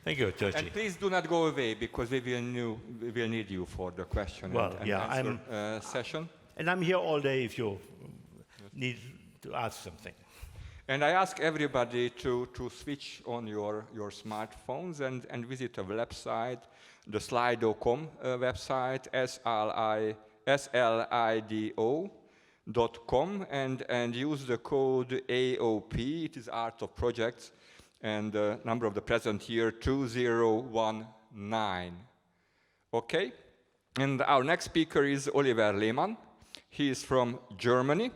Thank you, Georgie. And please do not go away, because we will need you for the question and answer session. And I'm here all day if you need to ask something. And I ask everybody to switch on your smartphones and visit a website, the Slido.com website, slido.com, and use the code AOP, it is Art of Projects, and the number of the present here, 2019. Okay? And our next speaker is Oliver Lehmann. He is from Germany.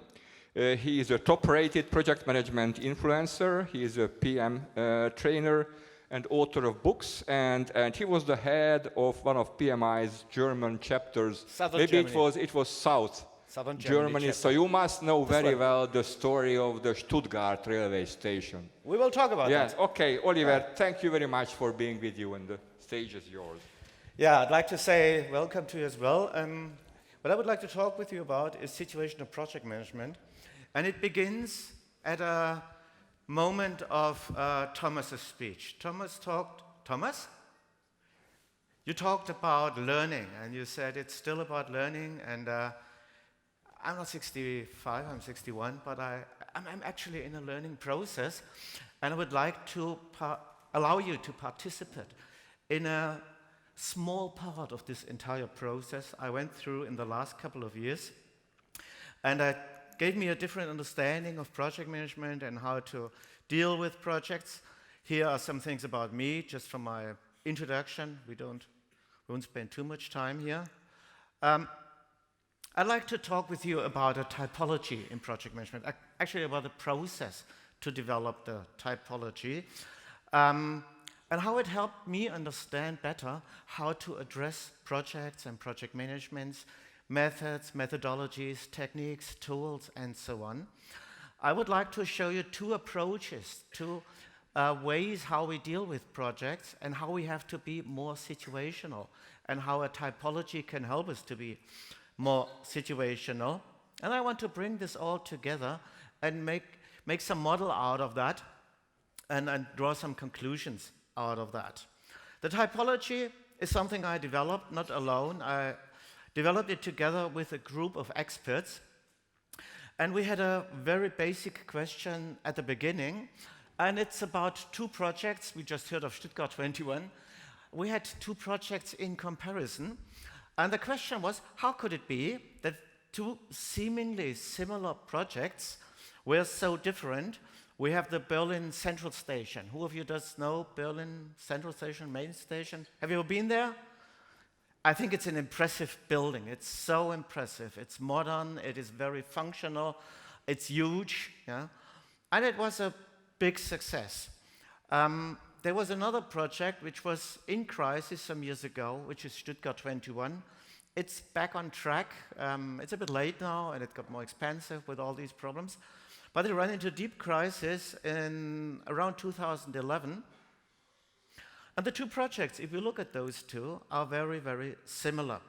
He is a top-rated project management influencer. He is a PM trainer and author of books, and he was the head of one of PMI's German chapters. Maybe it was Southern Germany. So you must know very well the story of the Stuttgart railway station. We will talk about that. Okay, Oliver, thank you very much for being with you, and the stage is yours. Yeah, I'd like to say welcome to you as well. What I would like to talk with you about is situational project management. And it begins at a moment of Thomas's speech. Thomas? You talked about learning, and you said it's still about learning, and I'm not 65, I'm 61, but I'm actually in a learning process, and I would like to allow you to participate in a small part of this entire process I went through in the last couple of years, and it gave me a different understanding of project management and how to deal with projects. Here are some things about me, just from my introduction. We won't spend too much time here. I'd like to talk with you about a typology in project management, actually about the process to develop the typology, and how it helped me understand better how to address projects and project managements, methods, methodologies, techniques, tools, and so on. I would like to show you two approaches, two ways how we deal with projects and how we have to be more situational and how a typology can help us to be more situational. And I want to bring this all together and make some model out of that and draw some conclusions out of that. The typology is something I developed, not alone. I developed it together with a group of experts. And we had a very basic question at the beginning. And it's about two projects. We just heard of Stuttgart 21. We had two projects in comparison. And the question was, how could it be that two seemingly similar projects were so different. We have the Berlin Central Station. Who of you does know Berlin Central Station, main station? Have you ever been there? I think it's an impressive building. It's so impressive. It's modern, it is very functional, it's huge, yeah? And it was a big success. There was another project which was in crisis some years ago, which is Stuttgart 21. It's back on track. It's a bit late now, and it got more expensive with all these problems. But it ran into deep crisis in around 2011. And the two projects, if you look at those two, are very, very similar.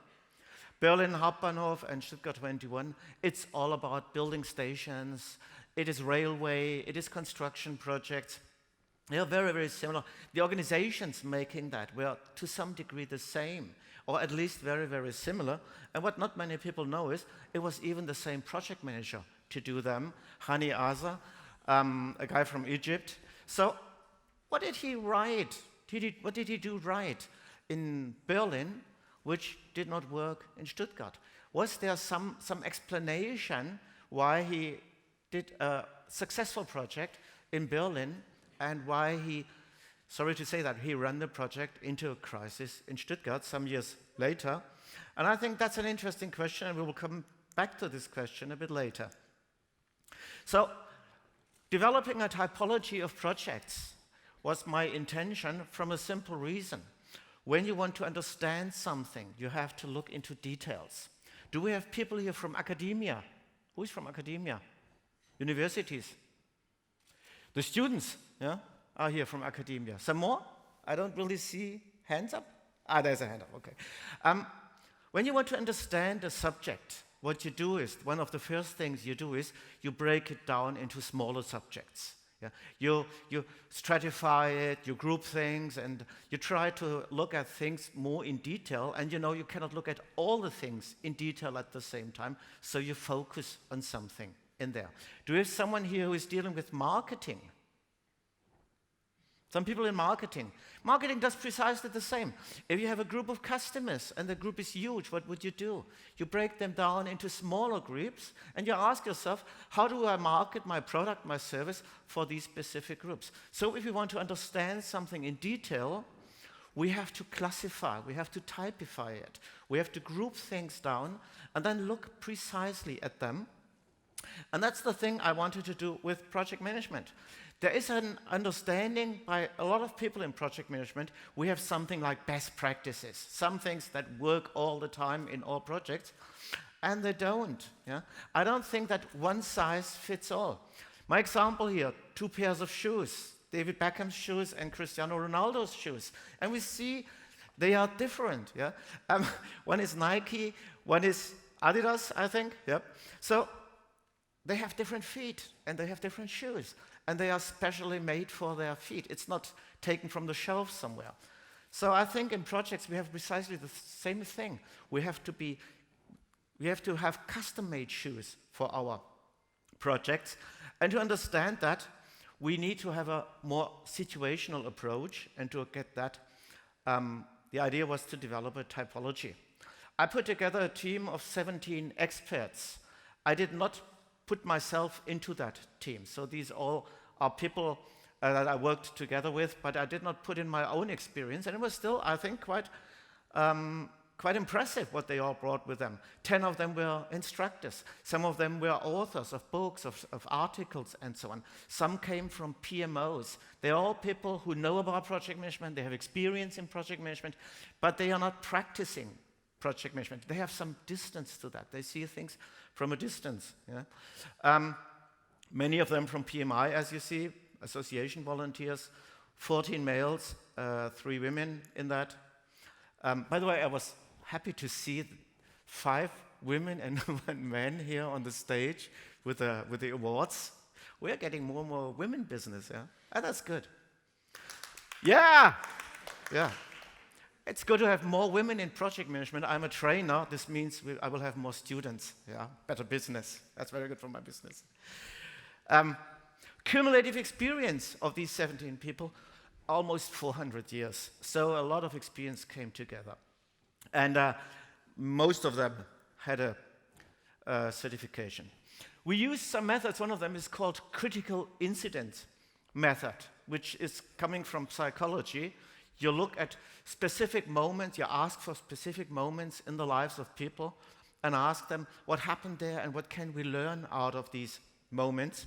Berlin Hauptbahnhof and Stuttgart 21, it's all about building stations, it is railway, it is construction projects. They are very, very similar. The organizations making that were to some degree the same, or at least very, very similar. And what not many people know is it was even the same project manager to do them, Hani Aza, a guy from Egypt. So what did he write? What did he do right in Berlin, which did not work in Stuttgart? Was there some explanation why he did a successful project in Berlin and why he, sorry to say that, he ran the project into a crisis in Stuttgart some years later? And I think that's an interesting question, and we will come back to this question a bit later. So, developing a typology of projects was my intention from a simple reason. When you want to understand something, you have to look into details. Do we have people here from academia? Who is from academia? Universities? The students, yeah, are here from academia. Some more? I don't really see hands up. Ah, there's a hand up, okay. When you want to understand a subject, what you do is, one of the first things you do is, you break it down into smaller subjects. Yeah? You stratify it, you group things, and you try to look at things more in detail, and you know you cannot look at all the things in detail at the same time, so you focus on something in there. Do we have someone here who is dealing with marketing? Some people in marketing. Marketing does precisely the same. If you have a group of customers and the group is huge, what would you do? You break them down into smaller groups and you ask yourself, how do I market my product, my service for these specific groups? So if we want to understand something in detail, we have to classify, we have to typify it. We have to group things down and then look precisely at them. And that's the thing I wanted to do with project management. There is an understanding by a lot of people in project management. We have something like best practices, some things that work all the time in all projects, and they don't. Yeah? I don't think that one size fits all. My example here, 2 pairs of shoes, David Beckham's shoes and Cristiano Ronaldo's shoes. And we see they are different. Yeah? One is Nike, one is Adidas, I think. Yep. So they have different feet and they have different shoes. And they are specially made for their feet. It's not taken from the shelf somewhere. So I think in projects we have precisely the same thing. We have to have custom-made shoes for our projects. And to understand that, we need to have a more situational approach. And to get that, the idea was to develop a typology. I put together a team of 17 experts. I did not put myself into that team. So these all are people that I worked together with, but I did not put in my own experience. And it was still, I think, quite impressive what they all brought with them. 10 of them were instructors. Some of them were authors of books, of articles, and so on. Some came from PMOs. They're all people who know about project management. They have experience in project management, but they are not practicing project management. They have some distance to that. They see things from a distance. Yeah? Many of them from PMI, as you see, association volunteers, 14 males, 3 women in that. By the way, I was happy to see 5 women and 1 man here on the stage with the awards. We're getting more and more women business, yeah? And that's good. Yeah! Yeah. It's good to have more women in project management. I'm a trainer. This means I will have more students. Yeah, better business. That's very good for my business. Cumulative experience of these 17 people, almost 400 years. So a lot of experience came together. And most of them had certification. We use some methods. One of them is called critical incident method, which is coming from psychology. You look at specific moments, you ask for specific moments in the lives of people and ask them what happened there and what can we learn out of these moments.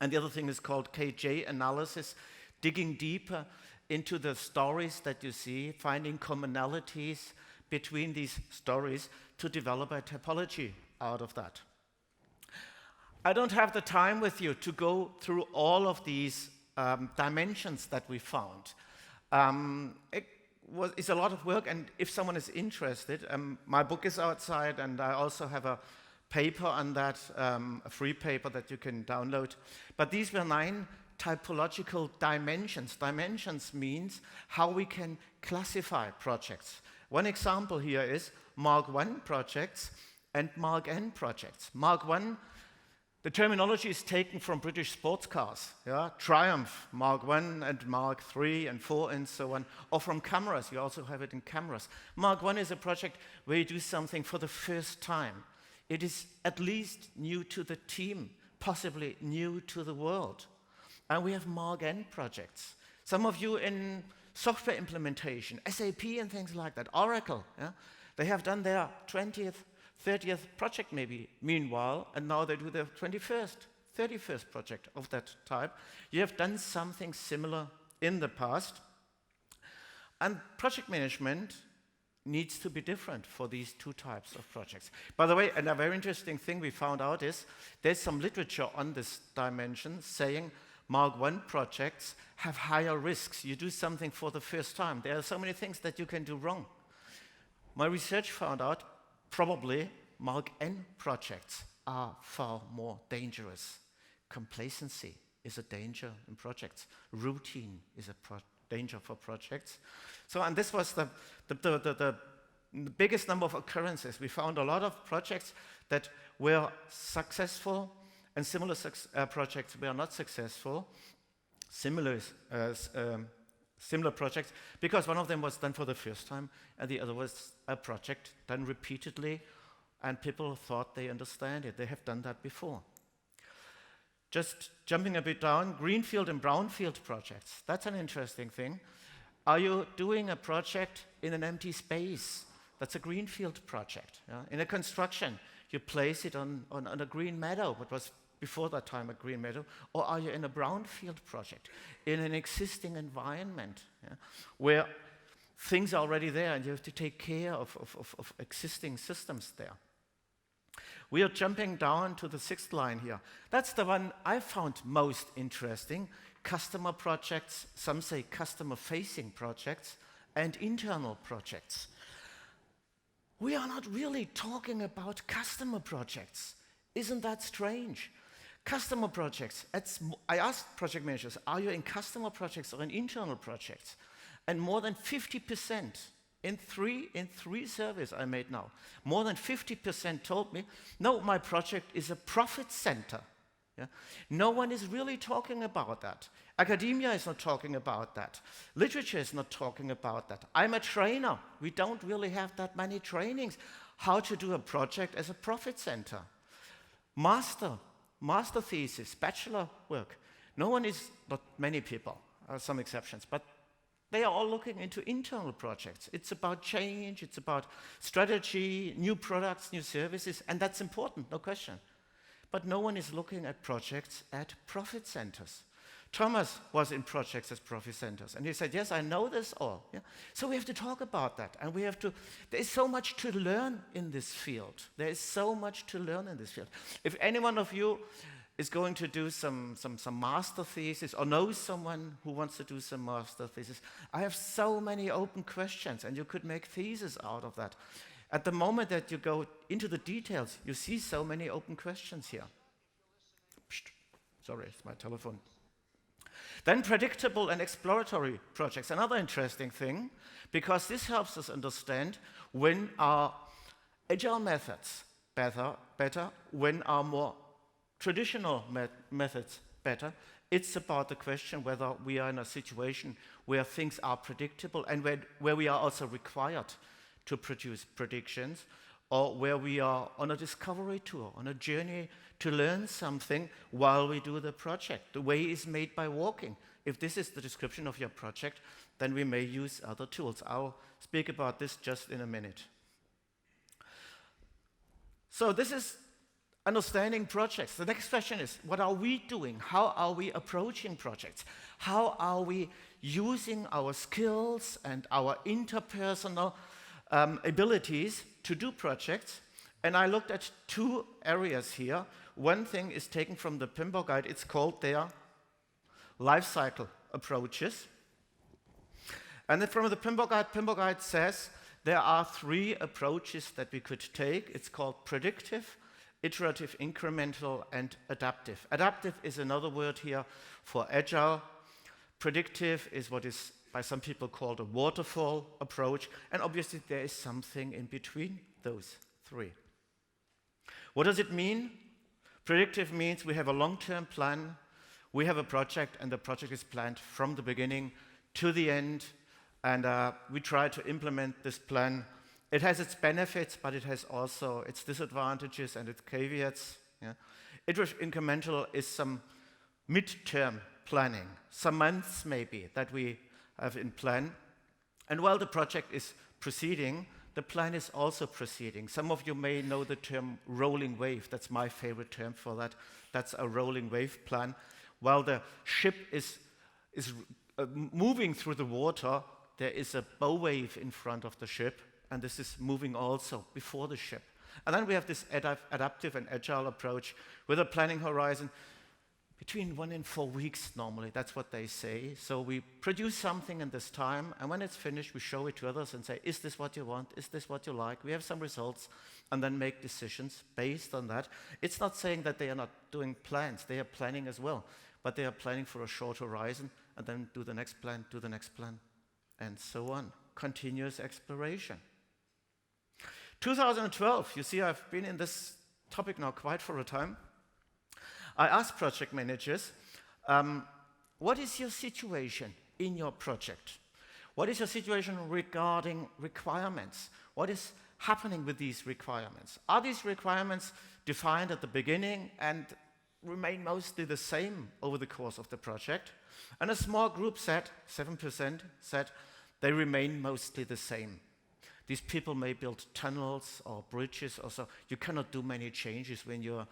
And the other thing is called KJ analysis, digging deeper into the stories that you see, finding commonalities between these stories to develop a typology out of that. I don't have the time with you to go through all of these dimensions that we found. It's a lot of work, and if someone is interested, my book is outside, and I also have a paper on that, a free paper that you can download. But these were 9 typological dimensions. Dimensions means how we can classify projects. One example here is Mark I projects and Mark N projects. Mark I, the terminology is taken from British sports cars, yeah? Triumph, Mark I and Mark III and IV and so on, or from cameras, you also have it in cameras. Mark I is a project where you do something for the first time. It is at least new to the team, possibly new to the world. And we have Mark N projects. Some of you in software implementation, SAP and things like that, Oracle, yeah? They have done their 20th, 30th project maybe, meanwhile, and now they do their 21st, 31st project of that type. You have done something similar in the past. And project management needs to be different for these 2 types of projects. By the way, and a very interesting thing we found out is there's some literature on this dimension saying Mark I projects have higher risks. You do something for the first time. There are so many things that you can do wrong. My research found out probably Mark N projects are far more dangerous. Complacency is a danger in projects. Routine is a danger for projects. So, and this was the biggest number of occurrences. We found a lot of projects that were successful and similar projects were not successful. Similar projects, because one of them was done for the first time and the other was a project done repeatedly and people thought they understand it. They have done that before. Just jumping a bit down, greenfield and brownfield projects. That's an interesting thing. Are you doing a project in an empty space? That's a greenfield project. Yeah? In a construction, you place it on a green meadow, what was before that time a green meadow, or are you in a brownfield project, in an existing environment, yeah, where things are already there and you have to take care of existing systems there. We are jumping down to the 6th line here. That's the one I found most interesting. Customer projects, some say customer-facing projects, and internal projects. We are not really talking about customer projects. Isn't that strange? Customer projects, I asked project managers, are you in customer projects or in internal projects? And more than 50%, in three surveys I made now, more than 50% told me, no, my project is a profit center. Yeah? No one is really talking about that. Academia is not talking about that. Literature is not talking about that. I'm a trainer. We don't really have that many trainings. How to do a project as a profit center. Master thesis, bachelor work. No one is, not many people, some exceptions, but they are all looking into internal projects. It's about change, it's about strategy, new products, new services, and that's important, no question. But no one is looking at projects at profit centers. Thomas was in projects as profit centers, and he said, yes, I know this all. Yeah? So we have to talk about that, and there is so much to learn in this field. There is so much to learn in this field. If any one of you is going to do some master thesis or knows someone who wants to do some master thesis, I have so many open questions, and you could make thesis out of that. At the moment that you go into the details, you see so many open questions here. Psst. Sorry, it's my telephone. Then predictable and exploratory projects, another interesting thing, because this helps us understand when our agile methods better, when our more traditional methods better. It's about the question whether we are in a situation where things are predictable and where we are also required to produce predictions, or where we are on a discovery tour, on a journey to learn something while we do the project. The way is made by walking. If this is the description of your project, then we may use other tools. I'll speak about this just in a minute. So this is understanding projects. The next question is, what are we doing? How are we approaching projects? How are we using our skills and our interpersonal abilities to do projects? And I looked at two areas here. One thing is taken from the PMBOK guide. It's called their life cycle approaches. And then from the PMBOK guide says there are 3 approaches that we could take. It's called predictive, iterative, incremental, and adaptive. Adaptive is another word here for agile. Predictive is what is by some people called a waterfall approach, and obviously there is something in between those 3. What does it mean? Predictive means we have a long-term plan, we have a project, and the project is planned from the beginning to the end, and we try to implement this plan. It has its benefits, but it has also its disadvantages and its caveats. Yeah. Iterative incremental is some mid-term planning, some months maybe that we have in plan. And while the project is proceeding, the plan is also proceeding. Some of you may know the term rolling wave. That's my favorite term for that. That's a rolling wave plan. While the ship is moving through the water, there is a bow wave in front of the ship, and this is moving also before the ship. And then we have this adaptive and agile approach with a planning horizon between 1 and 4 weeks normally. That's what they say. So we produce something in this time, and when it's finished, we show it to others and say, is this what you want? Is this what you like? We have some results, and then make decisions based on that. It's not saying that they are not doing plans. They are planning as well, but they are planning for a short horizon, and then do the next plan, and so on. Continuous exploration. 2012, you see, I've been in this topic now quite for a time. I asked project managers, what is your situation in your project? What is your situation regarding requirements? What is happening with these requirements? Are these requirements defined at the beginning and remain mostly the same over the course of the project? And a small group said, 7% said, they remain mostly the same. These people may build tunnels or bridges or so. You cannot do many changes when you're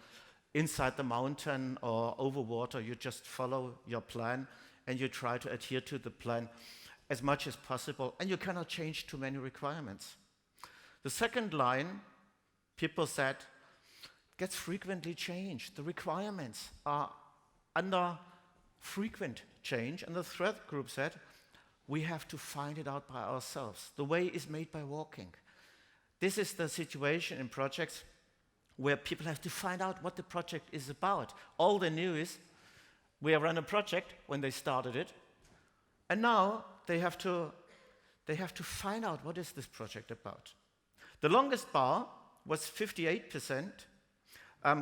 inside the mountain or over water. You just follow your plan and you try to adhere to the plan as much as possible, and you cannot change too many requirements. The second line, people said, gets frequently changed. The requirements are under frequent change. And the third group said, we have to find it out by ourselves. The way is made by walking. This is the situation in projects where people have to find out what the project is about. All they knew is, we run a project when they started it, and now they have to find out what is this project about. The longest bar was 58%,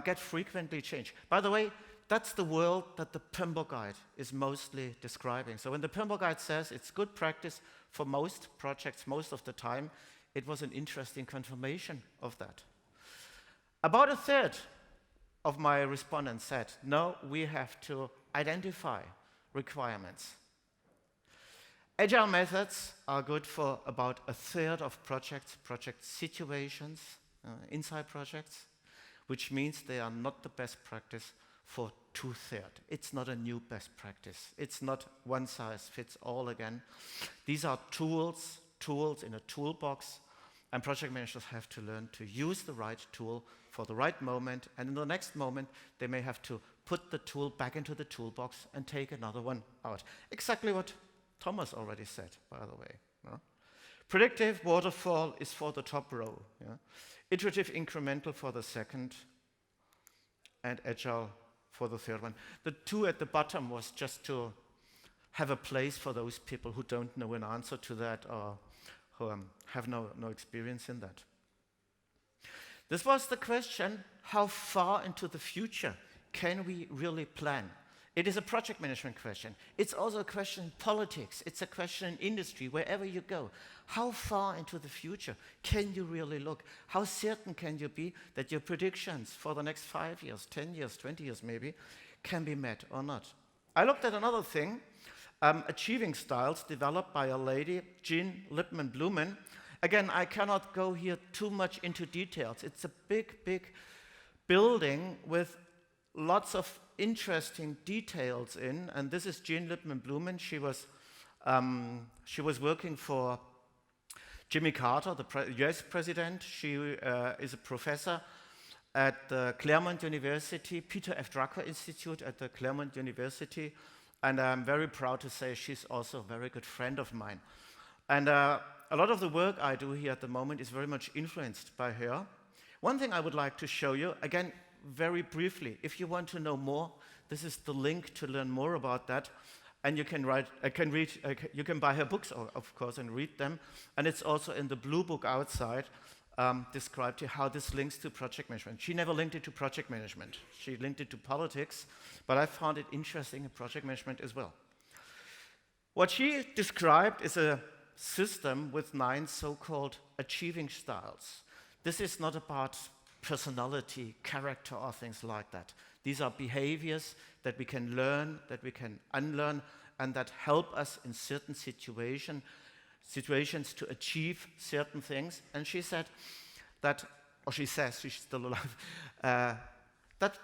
get frequently changed. By the way, that's the world that the PMBOK guide is mostly describing. So when the PMBOK guide says it's good practice for most projects most of the time, it was an interesting confirmation of that. About a third of my respondents said, no, we have to identify requirements. Agile methods are good for about a third of project situations inside projects, which means they are not the best practice for 2/3. It's not a new best practice. It's not one size fits all again. These are tools in a toolbox, and project managers have to learn to use the right tool for the right moment, and in the next moment, they may have to put the tool back into the toolbox and take another one out. Exactly what Thomas already said, by the way. No? Predictive waterfall is for the top row. Yeah? Iterative incremental for the second, and agile for the third one. The 2 at the bottom was just to have a place for those people who don't know an answer to that or who have no experience in that. This was the question, how far into the future can we really plan? It is a project management question. It's also a question in politics. It's a question in industry, wherever you go. How far into the future can you really look? How certain can you be that your predictions for the next 5 years, 10 years, 20 years maybe, can be met or not? I looked at another thing, achieving styles developed by a lady, Jean Lippmann-Blumen. Again, I cannot go here too much into details. It's a big, big building with lots of interesting details in, and this is Jean Lippmann-Blumen. She was working for Jimmy Carter, the US president. She is a professor at the Claremont University, Peter F. Drucker Institute at the Claremont University, and I'm very proud to say she's also a very good friend of mine. And a lot of the work I do here at the moment is very much influenced by her. One thing I would like to show you, again, very briefly, if you want to know more, this is the link to learn more about that. And you can you can buy her books, of course, and read them. And it's also in the blue book outside, described here how this links to project management. She never linked it to project management. She linked it to politics, but I found it interesting in project management as well. What she described is a system with 9 so-called achieving styles. This is not about personality, character, or things like that. These are behaviors that we can learn, that we can unlearn, and that help us in certain situations to achieve certain things. And she said that, or she says, she's still alive, that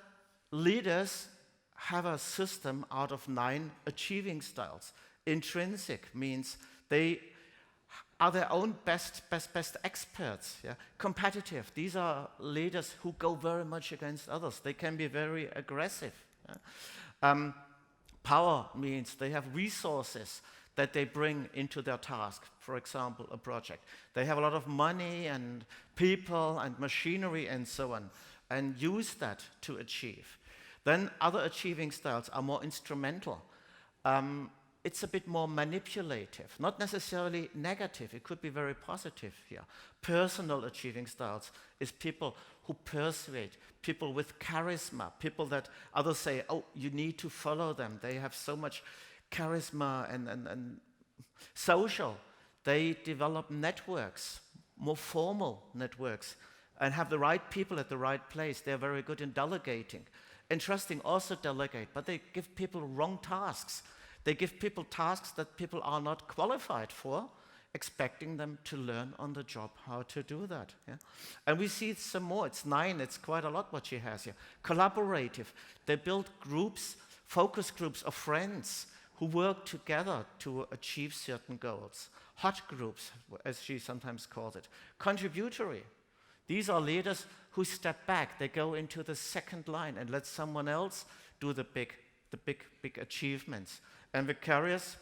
leaders have a system out of 9 achieving styles. Intrinsic means they are their own best experts. Yeah? Competitive, these are leaders who go very much against others. They can be very aggressive. Yeah? Power means they have resources that they bring into their task, for example, a project. They have a lot of money and people and machinery and so on, and use that to achieve. Then other achieving styles are more instrumental. It's a bit more manipulative, not necessarily negative. It could be very positive here. Personal achieving styles is people who persuade, people with charisma, people that others say, oh, you need to follow them. They have so much charisma and social. They develop networks, more formal networks, and have the right people at the right place. They're very good in delegating. Interesting, also delegate, but they give people wrong tasks. They give people tasks that people are not qualified for, expecting them to learn on the job how to do that. Yeah? And we see some more. It's 9. It's quite a lot what she has here. Collaborative. They build groups, focus groups of friends who work together to achieve certain goals. Hot groups, as she sometimes calls it. Contributory. These are leaders who step back. They go into the second line and let someone else do the big achievements. And vicarious,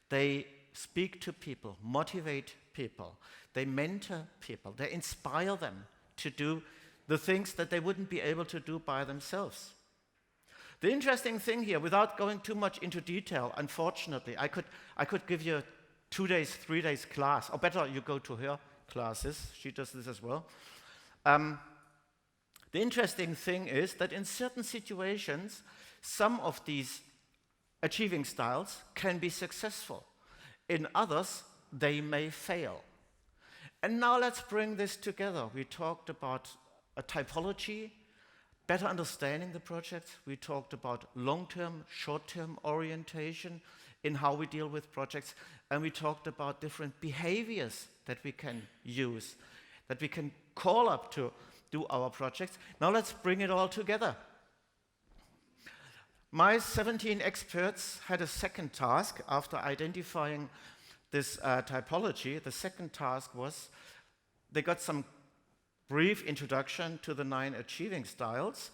they speak to people, motivate people, they mentor people, they inspire them to do the things that they wouldn't be able to do by themselves. The interesting thing here, without going too much into detail, unfortunately, I could give you a 2 days, 3 days class, or better, you go to her classes, she does this as well. The interesting thing is that in certain situations, some of these achieving styles can be successful. In others, they may fail. And now let's bring this together. We talked about a typology, better understanding the projects. We talked about long-term, short-term orientation in how we deal with projects. And we talked about different behaviors that we can use, that we can call up to do our projects. Now let's bring it all together. My 17 experts had a second task after identifying this typology. The second task was they got some brief introduction to the 9 achieving styles,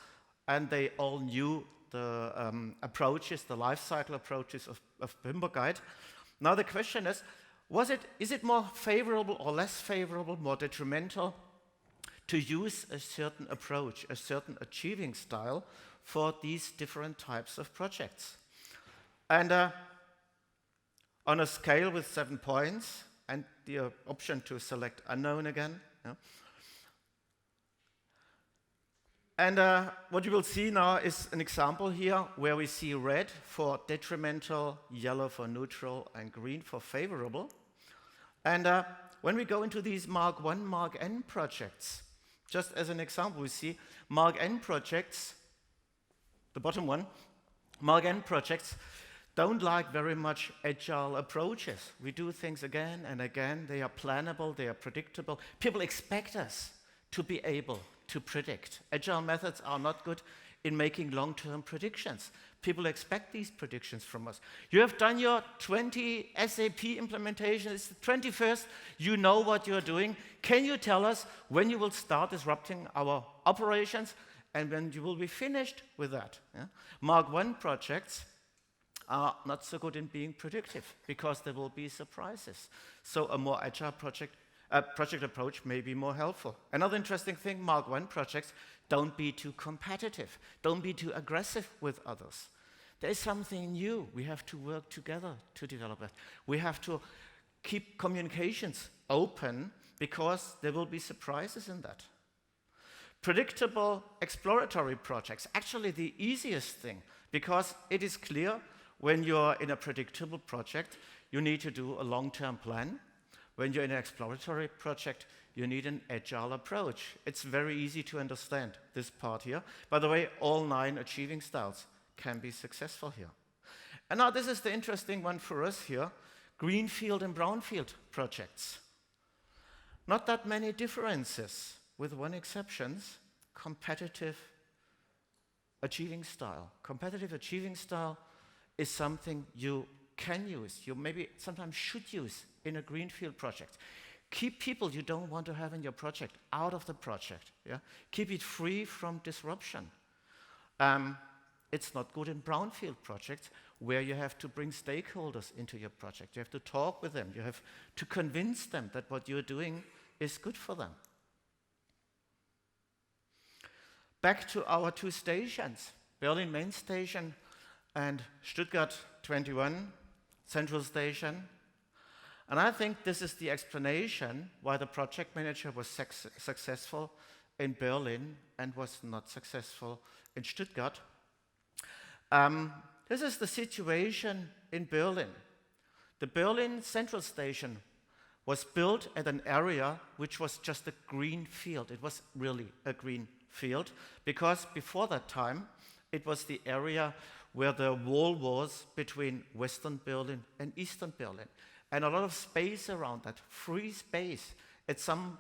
and they all knew the approaches, the life cycle approaches of Pimber Guide. Now the question is it more favorable or less favorable, more detrimental to use a certain approach, a certain achieving style for these different types of projects? And on a scale with 7 points, and the option to select unknown again, yeah, And what you will see now is an example here where we see red for detrimental, yellow for neutral, and green for favorable. And when we go into these Mark 1, Mark N projects, just as an example, we see Mark N projects, the bottom one, Mark N projects don't like very much agile approaches. We do things again and again. They are plannable, they are predictable. People expect us to be able to predict. Agile methods are not good in making long-term predictions. People expect these predictions from us. You have done your 20 SAP implementation, it's the 21st, you know what you're doing. Can you tell us when you will start disrupting our operations and when you will be finished with that? Yeah? Mark 1 projects are not so good in being predictive because there will be surprises. So a more agile project approach may be more helpful. Another interesting thing, Mark 1 projects, don't be too competitive. Don't be too aggressive with others. There is something new. We have to work together to develop it. We have to keep communications open because there will be surprises in that. Predictable exploratory projects, actually the easiest thing, because it is clear when you're in a predictable project, you need to do a long-term plan. When you're in an exploratory project, you need an agile approach. It's very easy to understand this part here. By the way, all 9 achieving styles can be successful here. And now this is the interesting one for us here, greenfield and brownfield projects. Not that many differences, with one exception, competitive achieving style. Competitive achieving style is something you can use, you maybe sometimes should use in a greenfield project. Keep people you don't want to have in your project out of the project. Yeah? Keep it free from disruption. It's not good in brownfield projects where you have to bring stakeholders into your project. You have to talk with them. You have to convince them that what you're doing is good for them. Back to our 2 stations, Berlin Main Station and Stuttgart 21 Central Station. And I think this is the explanation why the project manager was successful in Berlin and was not successful in Stuttgart. This is the situation in Berlin. The Berlin Central Station was built at an area which was just a green field. It was really a green field because before that time, it was the area where the wall was between Western Berlin and Eastern Berlin. And a lot of space around that, free space. At some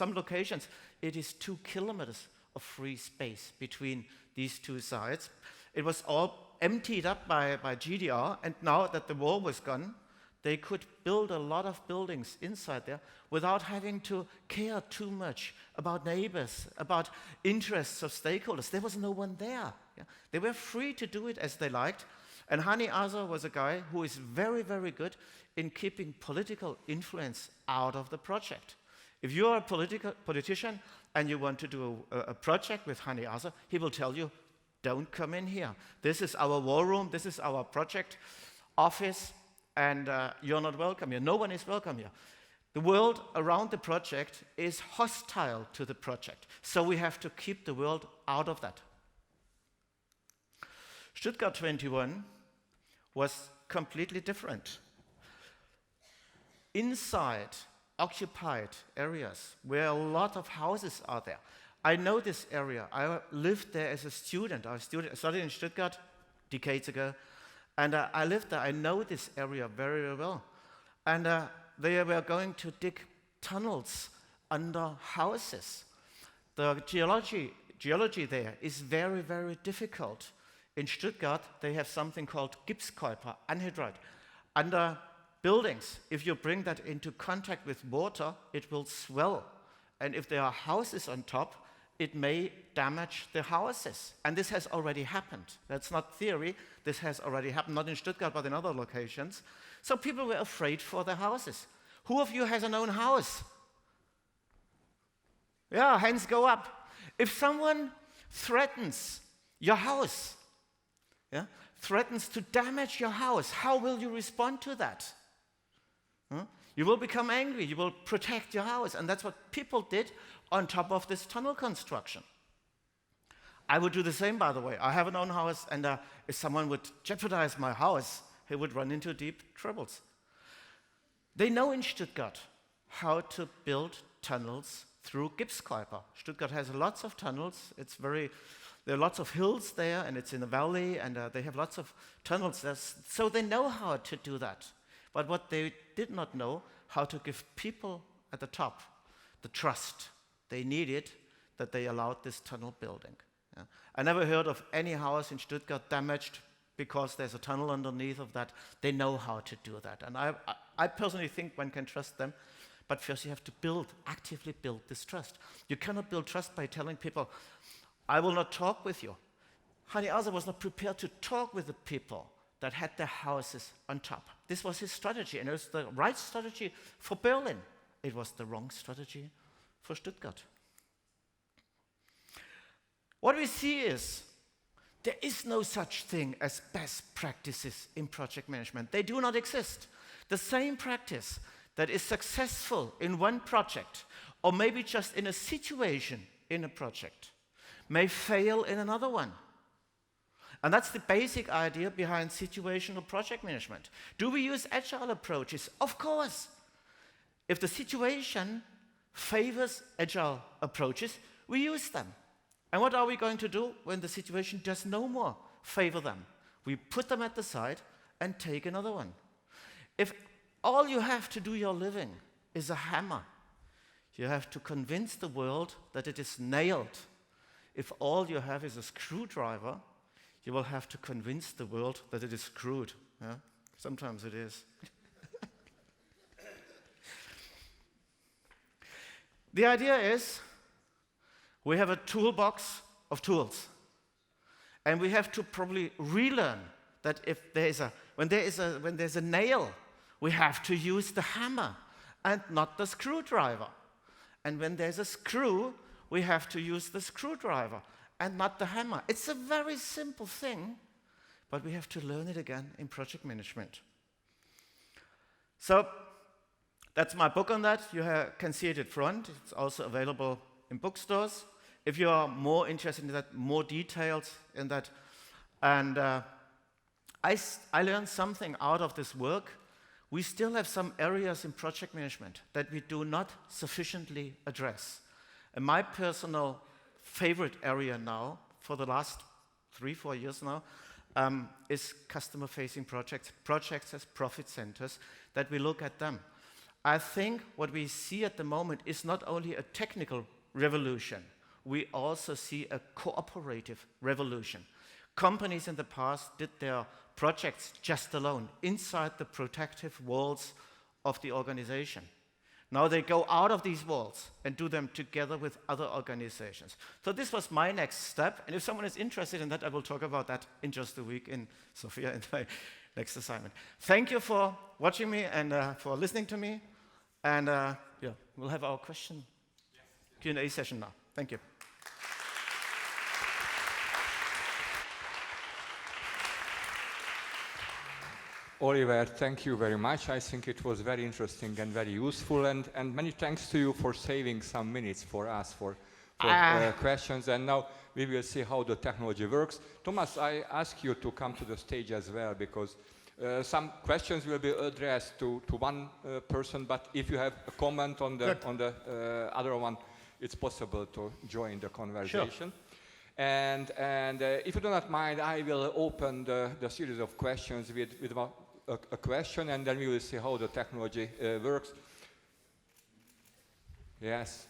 locations, it is 2 kilometers of free space between these 2 sides. It was all emptied up by GDR, and now that the wall was gone, they could build a lot of buildings inside there without having to care too much about neighbors, about interests of stakeholders. There was no one there. Yeah? They were free to do it as they liked. And Hani Azar was a guy who is very, very good in keeping political influence out of the project. If you are a politician and you want to do a project with Hani Azar, he will tell you, don't come in here. This is our war room, this is our project office, and you're not welcome here. No one is welcome here. The world around the project is hostile to the project, so we have to keep the world out of that. Stuttgart 21 was completely different. Inside occupied areas where a lot of houses are there. I know this area. I lived there as a student. I studied in Stuttgart decades ago, and I lived there. I know this area very, very well. And they were going to dig tunnels under houses. The geology there is very, very difficult. In Stuttgart, they have something called Gipskörper, anhydrite. Under buildings, if you bring that into contact with water, it will swell. And if there are houses on top, it may damage the houses. And this has already happened. That's not theory. This has already happened, not in Stuttgart, but in other locations. So people were afraid for their houses. Who of you has an own house? Yeah, hands go up. If someone threatens your house, yeah, threatens to damage your house, how will you respond to that? Huh? You will become angry. You will protect your house. And that's what people did on top of this tunnel construction. I would do the same, by the way. I have an own house, and if someone would jeopardize my house, he would run into deep troubles. They know in Stuttgart how to build tunnels through Gipskörper. Stuttgart has lots of tunnels. There are lots of hills there, and it's in a valley, and they have lots of tunnels there. So they know how to do that. But what they did not know, how to give people at the top the trust they needed that they allowed this tunnel building. Yeah. I never heard of any house in Stuttgart damaged because there's a tunnel underneath of that. They know how to do that. And I personally think one can trust them. But first you have to actively build this trust. You cannot build trust by telling people, I will not talk with you. Hani Asa was not prepared to talk with the people that had their houses on top. This was his strategy, and it was the right strategy for Berlin. It was the wrong strategy for Stuttgart. What we see is there is no such thing as best practices in project management. They do not exist. The same practice that is successful in one project, or maybe just in a situation in a project, may fail in another one. And that's the basic idea behind situational project management. Do we use agile approaches? Of course. If the situation favors agile approaches, we use them. And what are we going to do when the situation does no more favor them? We put them at the side and take another one. If all you have to do your living is a hammer, you have to convince the world that it is nailed. If all you have is a screwdriver, you will have to convince the world that it is screwed. Yeah? Sometimes it is. The idea is we have a toolbox of tools, and we have to probably relearn that when there's a nail, we have to use the hammer and not the screwdriver. And when there's a screw, we have to use the screwdriver and not the hammer. It's a very simple thing, but we have to learn it again in project management. So that's my book on that. You can see it at front. It's also available in bookstores. If you are more interested in that, more details in that. And I learned something out of this work. We still have some areas in project management that we do not sufficiently address. And my personal favorite area now, for the last 3-4 years now, is customer-facing projects as profit centers, that we look at them. I think what we see at the moment is not only a technical revolution, we also see a cooperative revolution. Companies in the past did their projects just alone, inside the protective walls of the organization. Now they go out of these walls and do them together with other organizations. So this was my next step, and if someone is interested in that, I will talk about that in just a week in Sofia in my next assignment. Thank you for watching me and for listening to me, and we'll have our Q&A session now. Thank you. Oliver, thank you very much. I think it was very interesting and very useful, and many thanks to you for saving some minutes for us for questions. And now we will see how the technology works. Thomas, I ask you to come to the stage as well, because some questions will be addressed to one person, but if you have a comment on the other one, it's possible to join the conversation. Sure. And if you do not mind, I will open the series of questions with a question, and then we will see how the technology works. Yes.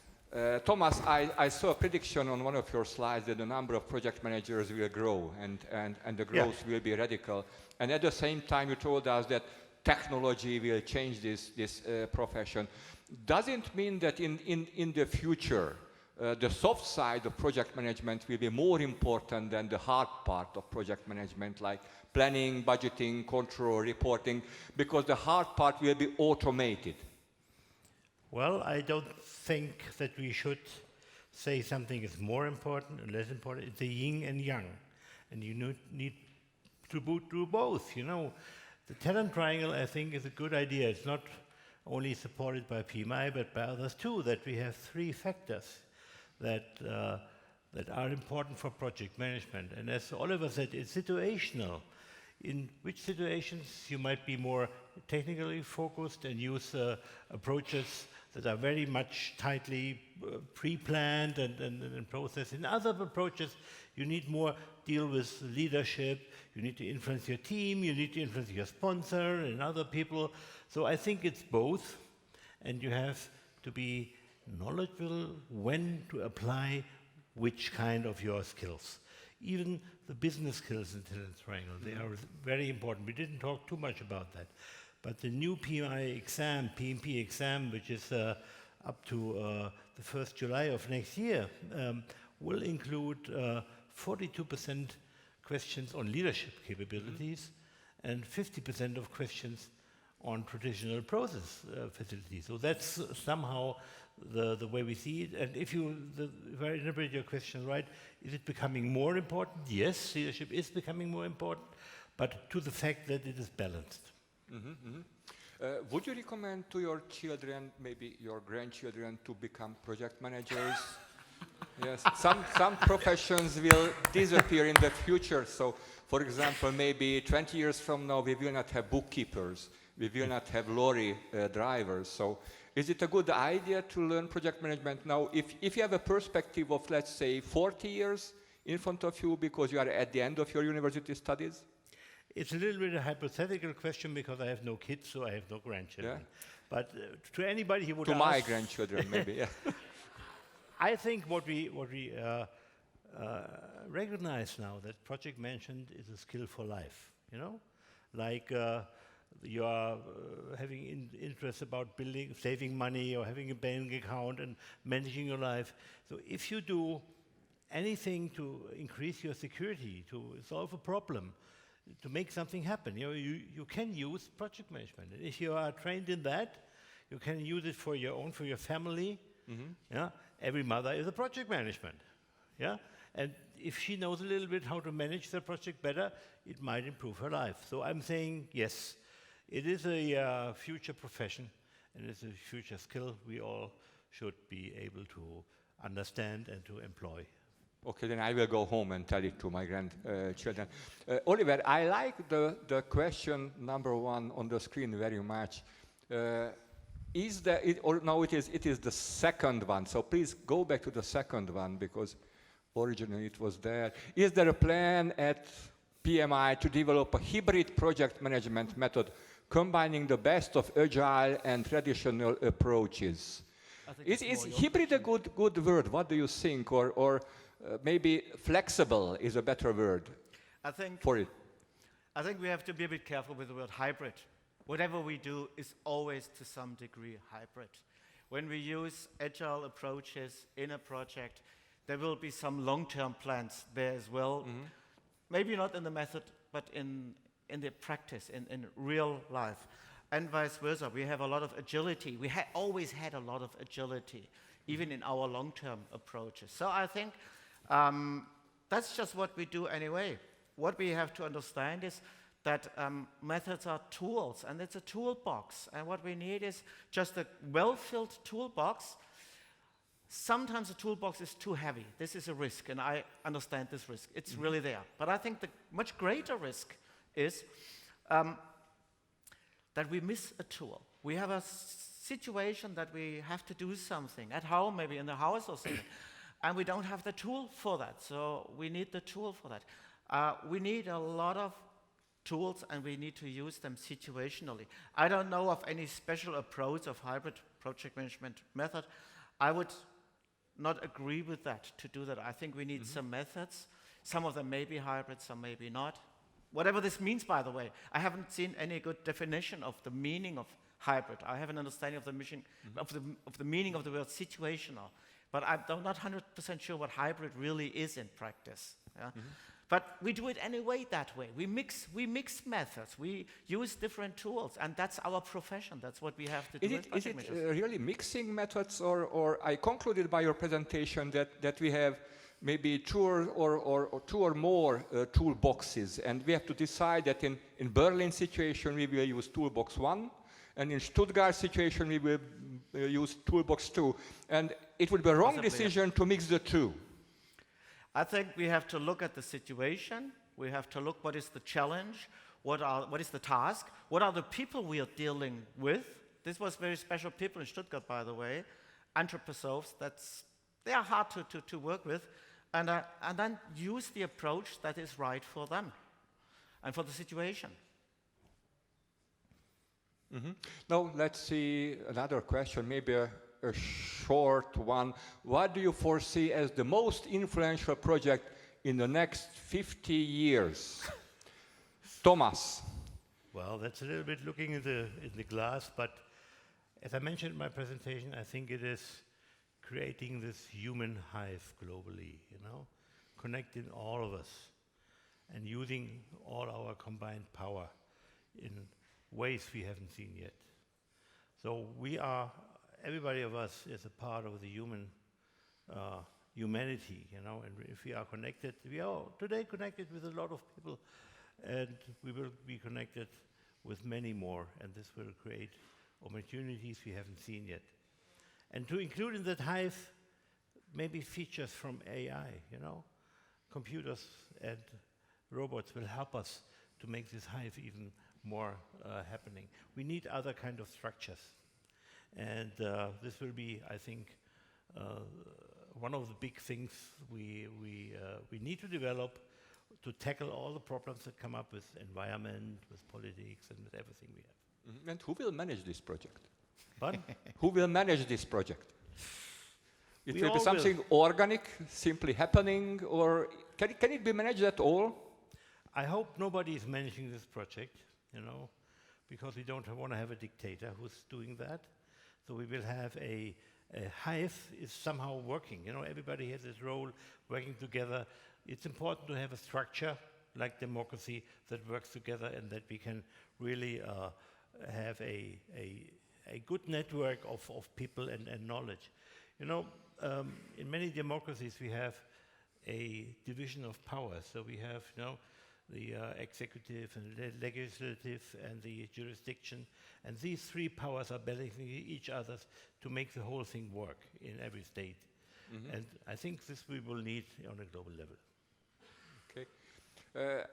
Thomas, I saw a prediction on one of your slides that the number of project managers will grow, and the growth will be radical. And at the same time, you told us that technology will change this profession. Does it mean that in the future, the soft side of project management will be more important than the hard part of project management, like planning, budgeting, control, reporting, because the hard part will be automated? Well, I don't think that we should say something is more important and less important. It's a yin and yang, and you need to do both. You know, the talent triangle, I think, is a good idea. It's not only supported by PMI, but by others too, that we have 3 factors. That that are important for project management. And as Oliver said, it's situational. In which situations you might be more technically focused and use approaches that are very much tightly pre-planned and processed. In other approaches, you need more deal with leadership, you need to influence your team, you need to influence your sponsor and other people. So I think it's both, and you have to be knowledgeable when to apply which kind of your skills. Even the business skills in Talent Triangle, they are very important. We didn't talk too much about that. But the new PMI exam, PMP exam, which is up to the 1st July of next year, will include 42% questions on leadership capabilities and 50% of questions on traditional process facilities. So that's somehow the way we see it. And if I interpret your question right, is it becoming more important? Yes, leadership is becoming more important, but to the fact that it is balanced. Would you recommend to your children, maybe your grandchildren, to become project managers? Yes, some professions will disappear in the future. So, for example, maybe 20 years from now, we will not have bookkeepers. We will not have lorry drivers. So is it a good idea to learn project management now? If you have a perspective of, let's say, 40 years in front of you because you are at the end of your university studies? It's a little bit a hypothetical question because I have no kids, so I have no grandchildren. Yeah. But to anybody who would ask... To my grandchildren, maybe, yeah. I think what we recognize now that project management is a skill for life, you know? Like you are having interest about saving money or having a bank account and managing your life. So if you do anything to increase your security, to solve a problem, to make something happen, you can use project management. And if you are trained in that, you can use it for your own, for your family. Yeah? Every mother is a project management. Yeah? And if she knows a little bit how to manage the project better, it might improve her life. So I'm saying, yes, it is a future profession, and it's a future skill we all should be able to understand and to employ. Okay, then I will go home and tell it to my grandchildren. Oliver, I like the question number 1 on the screen very much. No, it is the second one. So please go back to the second one because originally it was there. Is there a plan at PMI to develop a hybrid project management method combining the best of agile and traditional approaches? Is hybrid a good word? What do you think? Or maybe flexible is a better word for it. I think we have to be a bit careful with the word hybrid. Whatever we do is always to some degree hybrid. When we use agile approaches in a project, there will be some long-term plans there as well. Maybe not in the method, but in the practice, in real life. And vice versa, we have a lot of agility. We always had a lot of agility, even in our long-term approaches. So I think that's just what we do anyway. What we have to understand is that methods are tools, and it's a toolbox. And what we need is just a well-filled toolbox. Sometimes the toolbox is too heavy. This is a risk, and I understand this risk. It's really there. But I think the much greater risk is that we miss a tool. We have a situation that we have to do something at home, maybe in the house or something, and we don't have the tool for that. So we need the tool for that. We need a lot of tools, and we need to use them situationally. I don't know of any special approach of hybrid project management method. I would not agree with that, to do that. I think we need some methods. Some of them may be hybrid, some may be not. Whatever this means, by the way, I haven't seen any good definition of the meaning of hybrid. I have an understanding of the mission, of the meaning of the word situational, but I'm not 100% sure what hybrid really is in practice. Yeah? But we do it anyway that way. We mix methods. We use different tools, and that's our profession. That's what we have to do. Is it really mixing methods, or I concluded by your presentation that we have maybe two or more toolboxes, and we have to decide that in Berlin situation we will use toolbox 1, and in Stuttgart situation we will use toolbox 2, and it would be a wrong decision to mix the two. I think we have to look at the situation. We have to look what is the challenge, what is the task, what are the people we are dealing with. This was very special people in Stuttgart, by the way, anthroposophes. They are hard to work with, and then use the approach that is right for them and for the situation. Now let's see another question, maybe a short one. What do you foresee as the most influential project in the next 50 years? Thomas. Well, that's a little bit looking in the glass, but as I mentioned in my presentation, I think it is creating this human hive globally, connecting all of us and using all our combined power in ways we haven't seen yet. So everybody of us is a part of the human humanity, and if we are connected, we are today connected with a lot of people, and we will be connected with many more, and this will create opportunities we haven't seen yet. And to include in that hive, maybe features from AI, computers and robots will help us to make this hive even more happening. We need other kind of structures. And this will be, I think, one of the big things we need to develop to tackle all the problems that come up with environment, with politics, and with everything we have. And who will manage this project? Pardon? Who will manage this project? It We will be all something organic, simply happening, or can it be managed at all? I hope nobody is managing this project, because we don't want to have a dictator who's doing that. So we will have a hive is somehow working. Everybody has his role, working together. It's important to have a structure like democracy that works together, and that we can really have a good network of people and knowledge. In many democracies we have a division of power. So we have, the executive and the legislative and the jurisdiction, and these three powers are balancing each other to make the whole thing work in every state. And I think this we will need on a global level. Okay.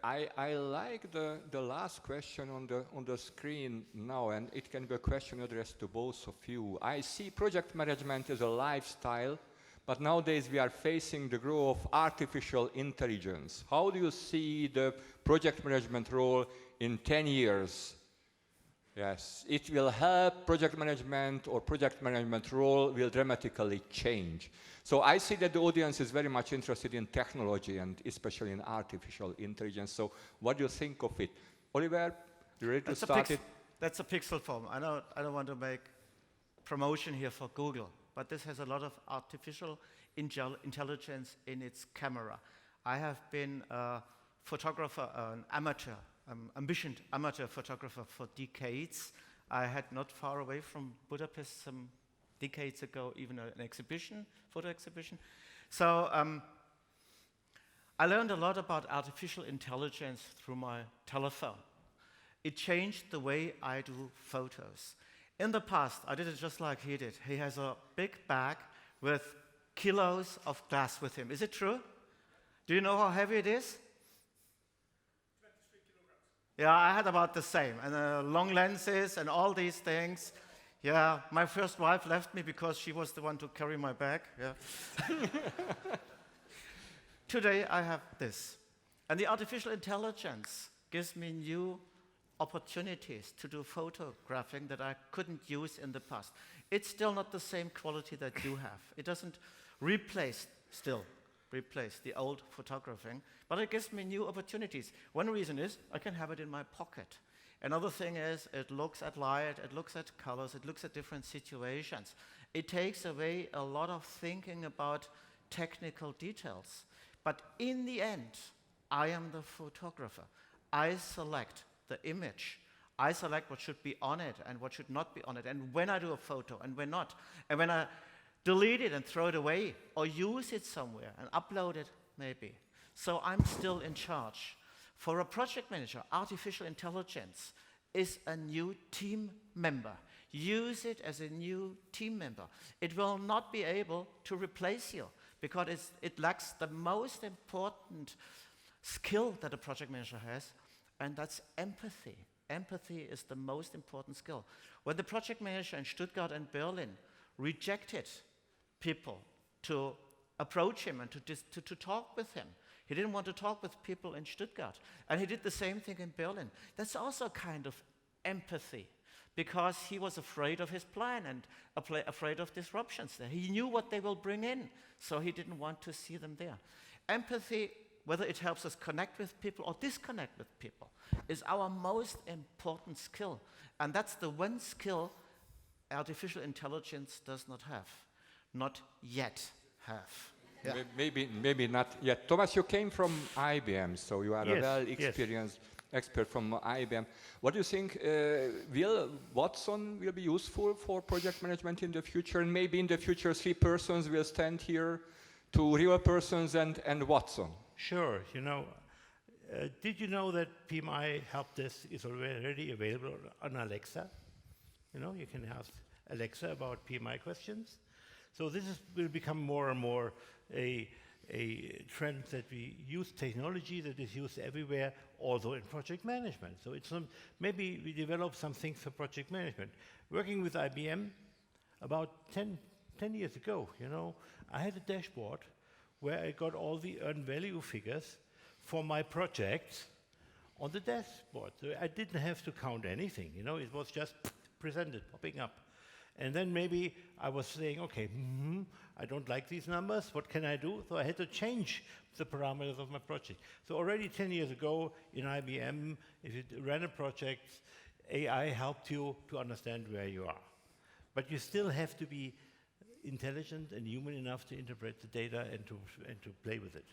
I like the last question on the screen now, and it can be a question addressed to both of you. I see project management as a lifestyle, but nowadays we are facing the growth of artificial intelligence. How do you see the project management role in 10 years? Yes, it will help project management, or project management role will dramatically change. So I see that the audience is very much interested in technology, and especially in artificial intelligence. So what do you think of it? Oliver, you ready to start it? That's a pixel form. I don't want to make promotion here for Google, but this has a lot of artificial intelligence in its camera. I have been a photographer, an amateur, ambitioned amateur photographer for decades. I had not far away from Budapest some decades ago even an exhibition, photo exhibition. So I learned a lot about artificial intelligence through my telephone. It changed the way I do photos. In the past, I did it just like he did. He has a big bag with kilos of glass with him. Is it true? Do you know how heavy it is? 23 kilograms. Yeah, I had about the same. And long lenses and all these things. Yeah, my first wife left me because she was the one to carry my bag. Yeah. Today I have this. And the artificial intelligence gives me new opportunities to do photographing that I couldn't use in the past. It's still not the same quality that you have. It doesn't replace the old photographing, but it gives me new opportunities. One reason is I can have it in my pocket. Another thing is it looks at light, it looks at colors, it looks at different situations. It takes away a lot of thinking about technical details. But in the end, I am the photographer. I select the image. I select what should be on it and what should not be on it, and when I do a photo and when not. And when I delete it and throw it away, or use it somewhere and upload it, maybe. So I'm still in charge. For a project manager, artificial intelligence is a new team member. Use it as a new team member. It will not be able to replace you, because it lacks the most important skill that a project manager has, and that's empathy. Empathy is the most important skill. When the project manager in Stuttgart and Berlin rejected people to approach him and to talk with him, he didn't want to talk with people in Stuttgart. And he did the same thing in Berlin. That's also a kind of empathy, because he was afraid of his plan and afraid of disruptions there. He knew what they will bring in, so he didn't want to see them there. Empathy, whether it helps us connect with people or disconnect with people, is our most important skill. And that's the one skill artificial intelligence does not have. Not yet have. Yeah. Maybe not yet. Thomas, you came from IBM, so you are a well-experienced expert from IBM. What do you think, will Watson will be useful for project management in the future? And maybe in the future 3 persons will stand here, 2 real persons and Watson. Sure. Did you know that PMI Help Desk is already available on Alexa? You can ask Alexa about PMI questions. So this will become more and more a trend that we use technology that is used everywhere, also in project management. So it's maybe we develop some things for project management. Working with IBM about 10 years ago, I had a dashboard where I got all the earned value figures for my projects on the dashboard. So I didn't have to count anything, it was just presented, popping up. And then maybe I was saying, okay, I don't like these numbers, what can I do? So I had to change the parameters of my project. So already 10 years ago in IBM, if you ran a project, AI helped you to understand where you are. But you still have to be intelligent and human enough to interpret the data and to play with it.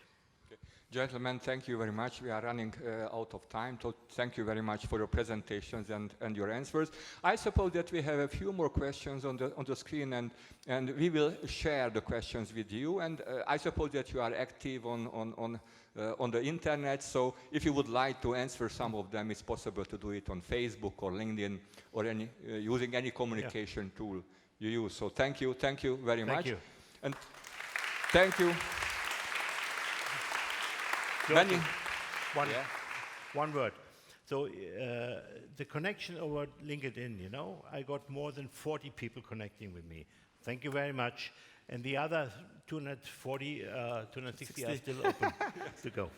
Okay. Gentlemen, thank you very much. We are running out of time, so thank you very much for your presentations and your answers. I suppose that we have a few more questions on the screen, and we will share the questions with you. And I suppose that you are active on the internet, so if you would like to answer some of them, it's possible to do it on Facebook or LinkedIn or using any communication tool you use. So thank you very much. Thank you. And thank you. One word. So the connection over LinkedIn, I got more than 40 people connecting with me. Thank you very much. And the other 260 are still open to go.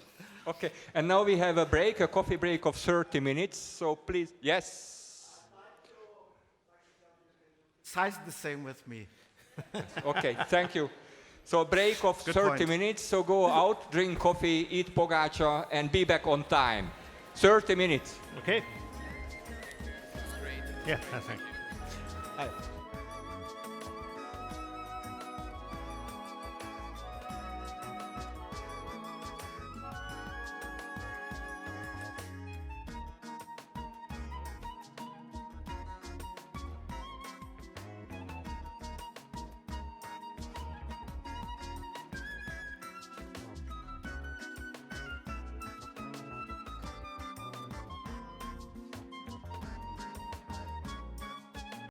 Okay, and now we have a coffee break of 30 minutes. So please, yes. Size the same with me. Okay, thank you. So a break of 30 minutes, so go out, drink coffee, eat pogača, and be back on time. 30 minutes. Okay? Yeah, thank you.